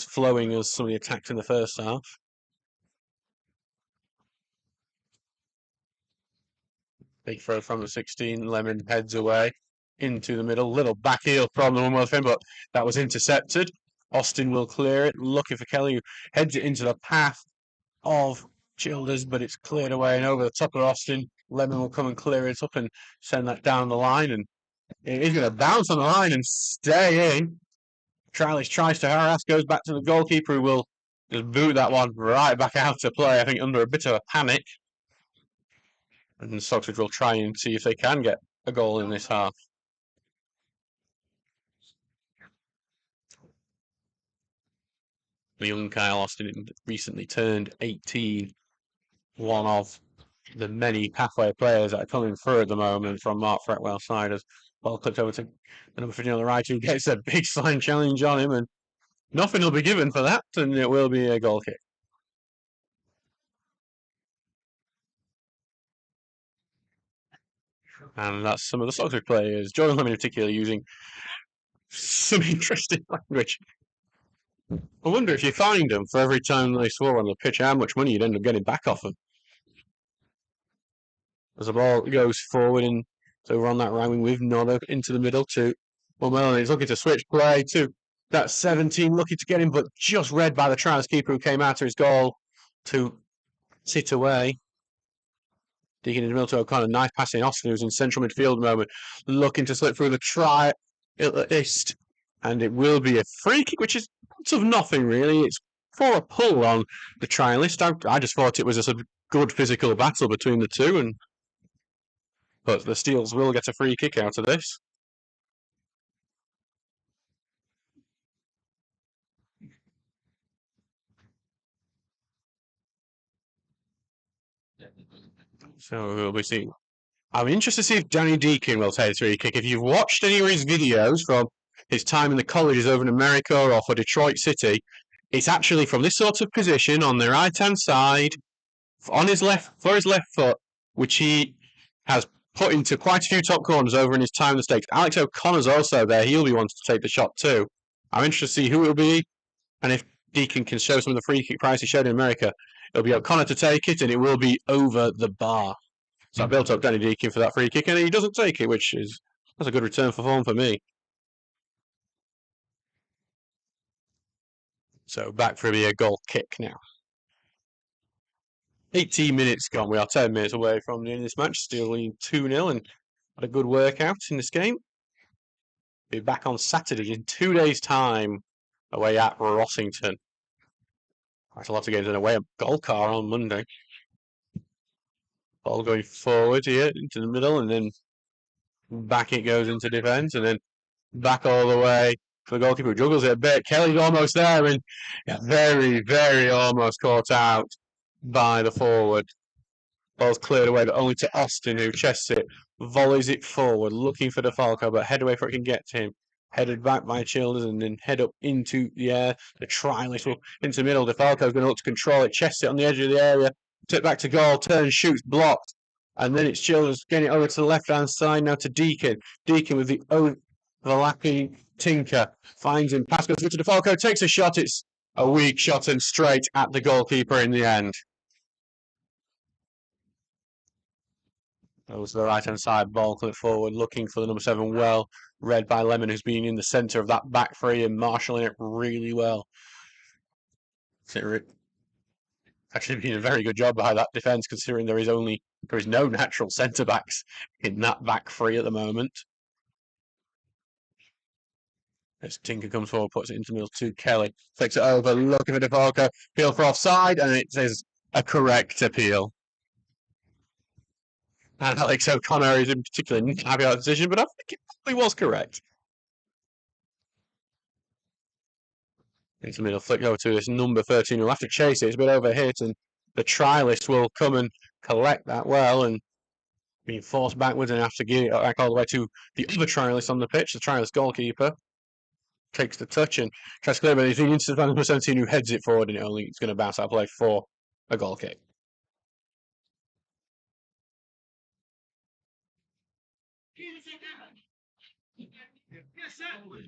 flowing as some of the attacks in the first half. Big throw from the 16. Lemon heads away into the middle. Little back heel from the Wombwell defender, but that was intercepted. Austin will clear it, looking for Kelly, who heads it into the path of Childers, but it's cleared away and over the top of Austin. Lemon will come and clear it up and send that down the line, and it is going to bounce on the line and stay in. Trialist tries to harass, goes back to the goalkeeper, who will just boot that one right back out to play, I think under a bit of a panic. And Stocksbridge will try and see if they can get a goal in this half. The young Kyle Austin recently turned 18. One of the many pathway players that are coming through at the moment from Mark Fretwell's side, as well clipped over to the number 15 on the right, who gets a big sign challenge on him, and nothing will be given for that, and it will be a goal kick. And that's some of the Stocksbridge players, Jordan Lemon in particular, using some interesting language. I wonder if you fined them for every time they swore on the pitch, how much money you'd end up getting back off them. As the ball goes forward, and so we're on that right wing with Nodder into the middle to Wombwell, and he's looking to switch play to that 17, looking to get him, but just read by the trials keeper who came after his goal to sit away. Deacon in the middle to O'Connor, nice passing Austin, who's in central midfield at the moment, looking to slip through the trialist, and it will be a free kick, which is sort of nothing really. It's for a pull on the trialist. I just thought it was a sort of good physical battle between the two, but the Steels will get a free kick out of this. So we'll be seeing. I'm interested to see if Danny Deacon will take the free kick. If you've watched any of his videos from his time in the colleges over in America or for Detroit City, it's actually from this sort of position on the right-hand side, on his left, for his left foot, which he has put into quite a few top corners over in his time in the States. Alex O'Connor's also there. He'll be wanting to take the shot too. I'm interested to see who it will be and if Deacon can show some of the free kick price he showed in America. It'll be O'Connor to take it, and it will be over the bar. So I built up Danny Deacon for that free kick, and he doesn't take it, which is that's a good return for form for me. So back for a goal kick now. 18 minutes gone. We are 10 minutes away from the end of this match, still leading 2-0, and had a good workout in this game. Be back on Saturday in 2 days' time, away at Rossington. Quite a lot of games and away at Golcar on Monday. Ball going forward here into the middle, and then back it goes into defence, and then back all the way for the goalkeeper who juggles it a bit. Kelly's almost there, and very, very almost caught out by the forward. Ball's cleared away, but only to Austin, who chests it, volleys it forward, looking for DeFalco, but head away before it can get to him. Headed back by Childers and then head up into the air. The try little into the middle. DeFalco's going to look to control it, chests it on the edge of the area, tip back to goal, turns, shoots, blocked. And then it's Childers getting it over to the left-hand side now to Deacon. Deacon with the overlapping Tinker. Finds him, pass goes through to DeFalco, takes a shot. It's a weak shot and straight at the goalkeeper in the end. Goes to the right-hand side, ball clip forward, looking for the number 7, well read by Lemon, who's been in the centre of that back three and marshalling it really well. Actually been a very good job by that defence, considering there is no natural centre-backs in that back three at the moment. As Tinker comes forward, puts it into middle to Kelly, takes it over, looking for DeFalco, appeal for offside, and it is a correct appeal. And Alex O'Connor is in particular not happy with that decision, but I think it probably was correct. Into the middle, flick over to this number 13 who'll have to chase it. It's a bit overhit, and the trialist will come and collect that well, and being forced backwards and have to give it back all the way to the other trialist on the pitch, the trialist goalkeeper. Takes the touch and tries to clear, but he's into the number 17 who heads it forward, and it's going to bounce out of play for a goal kick.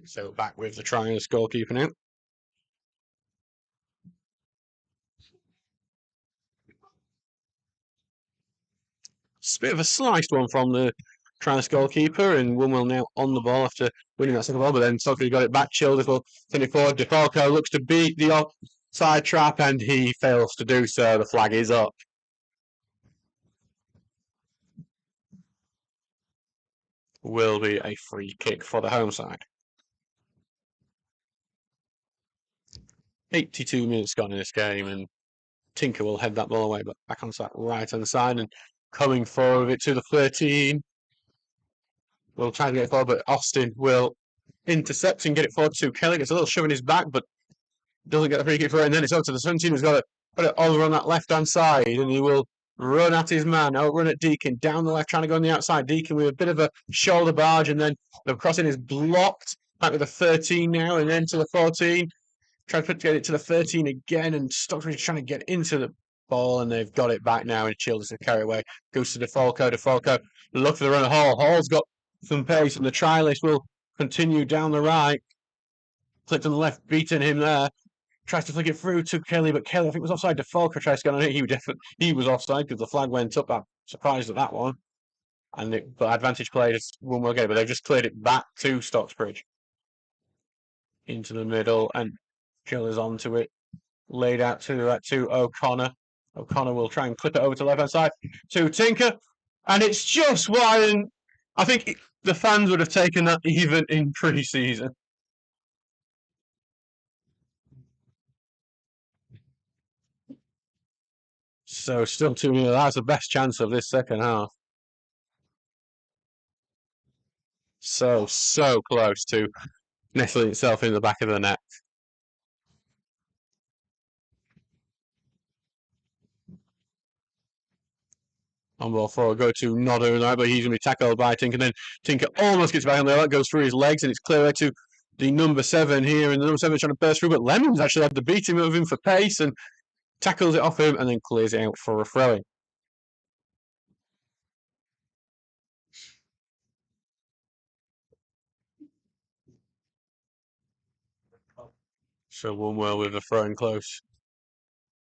So back with the trialist goalkeeper now. It's a bit of a sliced one from the trialist goalkeeper, and Wombwell now on the ball after winning that second ball, but then Stocksbridge got it back. Childers will send it forward. DeFalco looks to beat the offside trap, and he fails to do so. The flag is up. Will be a free kick for the home side. 82 minutes gone in this game, and Tinker will head that ball away, but back onto that right-hand side and coming forward with it to the 13. We'll try to get it forward, but Austin will intercept and get it forward to Kelly. Gets a little shove in his back, but doesn't get the free kick for it. And then it's over to the 17 who's got it, put it over on that left-hand side, and he will run at his man, outrun at Deacon, down the left, trying to go on the outside. Deacon with a bit of a shoulder barge, and then the crossing is blocked. Back with the 13 now, and then to the 14. Trying to get it to the 13 again, and Stocksbridge trying to get into the ball, and they've got it back now, and Childers to carry away. Goes to DeFalco. DeFalco look for the run of Hall. Hall's got some pace, and the trialist will continue down the right. Flicked on the left, beating him there. Tries to flick it through to Kelly, but Kelly, I think, was offside. DeFalco tries to get on it. He was offside because the flag went up. I'm surprised at that one. But advantage played one more game, but they've just cleared it back to Stocksbridge. Into the middle, and Childers onto it. Laid out to O'Connor. O'Connor will try and clip it over to the left-hand side to Tinker. And it's just wide. And I think the fans would have taken that even in pre-season. So still 2-0. That's the best chance of this second half. So close to nestling itself in the back of the net. On ball forward, go to Nodder, but he's going to be tackled by Tinker. Then Tinker almost gets back on there. That goes through his legs, and it's clear to the number 7 here. And the number 7 trying to burst through, but Lemon's actually had the beating of him for pace and tackles it off him and then clears it out for a throw-in. So Wombwell with a throw in close.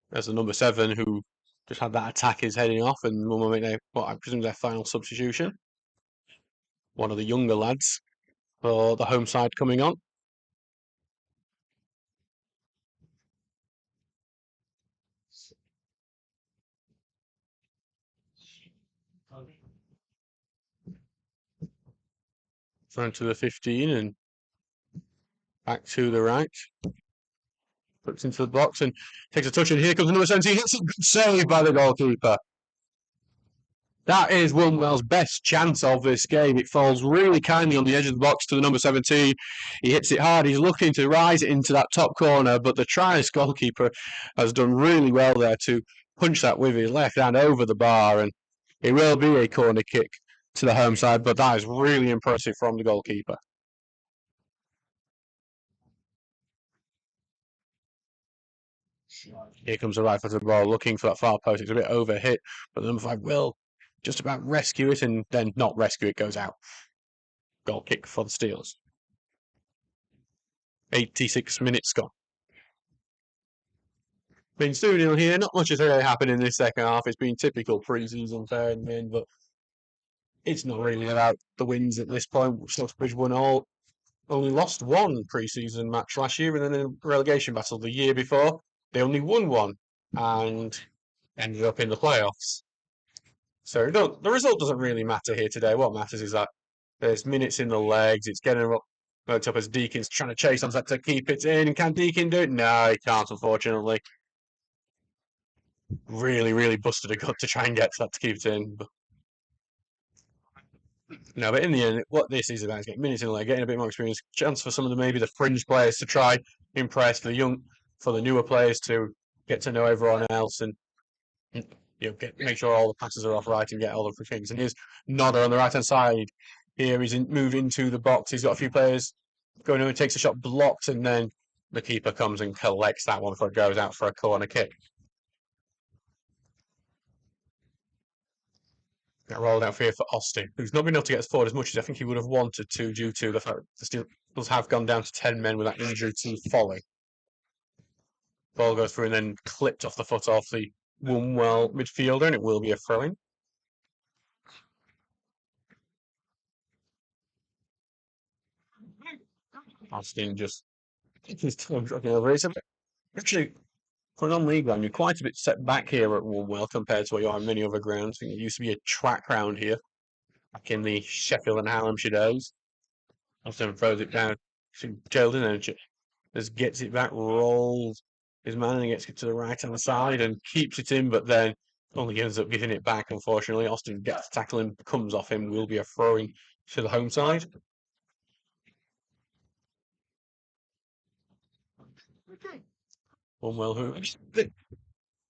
There's the number 7 who just had that attack is heading off, and Wombwell make what I presume their final substitution. One of the younger lads for the home side coming on. Front to the 15 and back to the right. Puts into the box and takes a touch, and here comes the number 17. Hits it, saved by the goalkeeper. That is Wombwell's best chance of this game. It falls really kindly on the edge of the box to the number 17. He hits it hard. He's looking to rise it into that top corner, but the Trialist goalkeeper has done really well there to punch that with his left hand over the bar, and it will be a corner kick to the home side, but that is really impressive from the goalkeeper. Here comes the right footed ball, looking for that far post. It's a bit overhit, but the number 5 will just about rescue it, and then not rescue it, goes out. Goal kick for the Steelers. 86 minutes gone. Been 2-0 here. Not much has really happened in this second half. It's been typical pre-season fair and win, but it's not really about the wins at this point. Stocksbridge won all. Only lost one pre-season match last year, and then in a relegation battle the year before, they only won one and ended up in the playoffs. So the result doesn't really matter here today. What matters is that there's minutes in the legs. It's getting worked up as Deacon's trying to chase on that to keep it in. Can Deacon do it? No, he can't, unfortunately. Really, really busted a gut to try and get that to keep it in. No, but in the end, what this is about is getting minutes in the leg, getting a bit more experience, chance for some of maybe the fringe players to try impress for the newer players to get to know everyone else, and make sure all the passes are off right and get all the things. And here's Nodder on the right hand side. Here he's moving into the box. He's got a few players going over, takes a shot, blocked, and then the keeper comes and collects that one before it goes out for a corner kick. That rolled out here for Austin, who's not been able to get forward as much as I think he would have wanted to due to the fact that the Steelers have gone down to 10 men with that injury to Foley. Ball goes through and then clipped off the foot of the Wombwell midfielder, and it will be a throw-in. Austin just his time dropping over. It's actually, for a non-league ground, you're quite a bit set back here at Wombwell compared to what you are in many other grounds. I think it used to be a track ground here back in the Sheffield and Hallamshire days. Austin throws it down to Geraldine and just gets it back, rolls his man and gets it to the right hand side and keeps it in, but then only ends up giving it back, unfortunately. Austin gets to tackle him, comes off him, will be a throw-in to the home side. Wombwell, who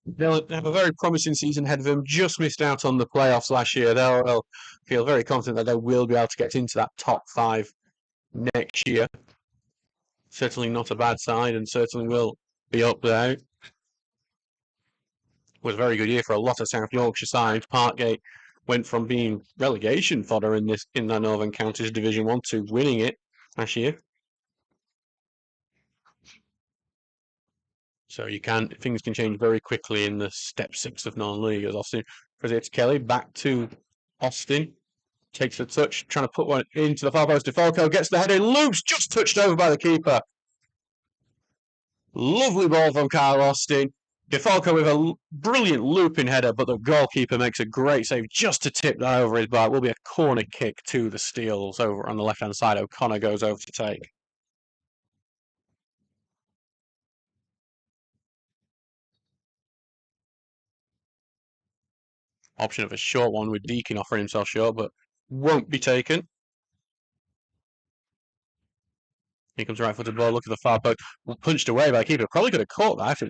they'll have a very promising season ahead of them. Just missed out on the playoffs last year. They'll feel very confident that they will be able to get into that top 5 next year. Certainly not a bad side, and certainly will be up there. It was a very good year for a lot of South Yorkshire sides. Parkgate went from being relegation fodder in the Northern Counties Division 1 to winning it last year. So things can change very quickly in the step 6 of non-league. As Austin presents Kelly back to Austin, takes a touch, trying to put one into the far post. DeFalco gets the header, loops, just touched over by the keeper. Lovely ball from Kyle Austin. DeFalco with a brilliant looping header, but the goalkeeper makes a great save just to tip that over his bar. It will be a corner kick to the Steels over on the left-hand side. O'Connor goes over to take. Option of a short one with Deacon offering himself short, but won't be taken. Here comes the right-footed ball. Look at the far post. Punched away by the keeper. Probably could have caught that.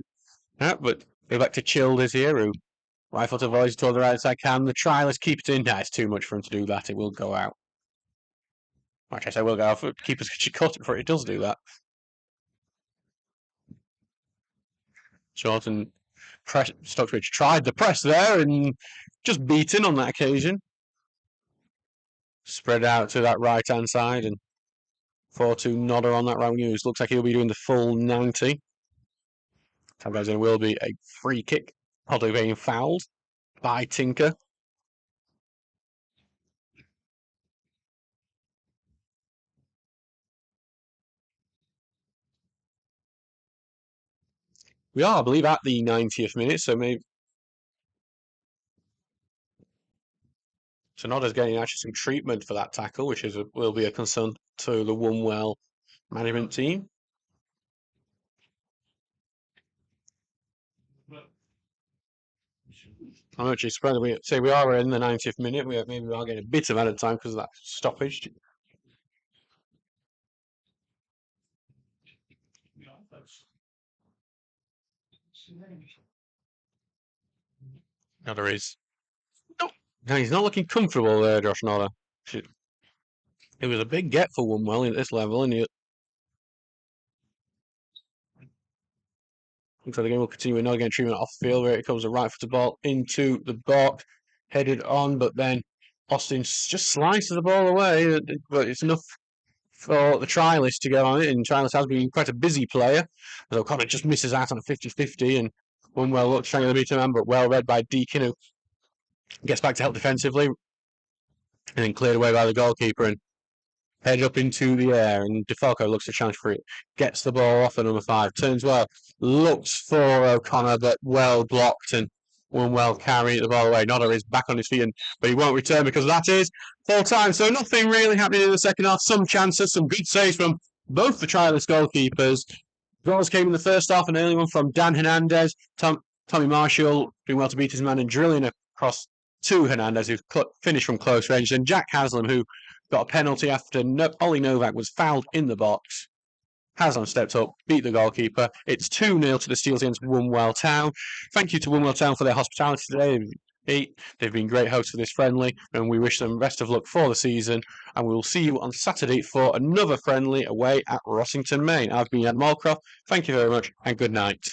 Yeah, but go back to Childers here, who right-footed volley toward the right side. Can the trialist keep it in? No, it's too much for him to do that. It will go out. Actually, I say will go out. Keeper's actually caught it before it does do that. Short and Stocksbridge tried the press there and just beaten on that occasion. Spread out to that right-hand side, and 4-2 nodder on that round news. Looks like he'll be doing the full 90. Time goes in, will be a free kick. Podder being fouled by Tinker. We are, I believe, at the 90th minute, so maybe. So Nodder's getting actually some treatment for that tackle, which will be a concern to the Wombwell management team. I'm actually surprised we say we are in the 90th minute. Maybe we are getting a bit of added time because of that stoppage. Nodder is. No, he's not looking comfortable there, Josh Nodder. It was a big get for Wombwell at this level, and looks like the game will continue with Nodder getting treatment off the field where it comes a right-footed ball into the box, headed on, but then Austin just slices the ball away, but it's enough for the trialist to get on it, and trialist has been quite a busy player. As O'Connor just misses out on a 50-50, and Wombwell looks trying to beat a man, but well read by Deacon, who gets back to help defensively, and then cleared away by the goalkeeper, and headed up into the air, and DeFalco looks to challenge for it, gets the ball off at number 5, turns well, looks for O'Connor, but well blocked, and Wombwell carry the ball away. Nodder is back on his feet, but he won't return because that is full time. So nothing really happening in the second half. Some chances, some good saves from both the trialist goalkeepers. Goals came in the first half, an early one from Dan Hernandez, Tommy Marshall doing well to beat his man and drilling across to Hernandez, who finished from close range, and Jack Haslam, who got a penalty after Ollie Novak was fouled in the box. Haslam stepped up, beat the goalkeeper. It's 2-0 to the Steels against Wombwell Town. Thank you to Wombwell Town for their hospitality today. They've been great hosts for this friendly, and we wish them best of luck for the season. And we will see you on Saturday for another friendly away at Rossington, Maine. I've been Adam Allcroft. Thank you very much, and good night.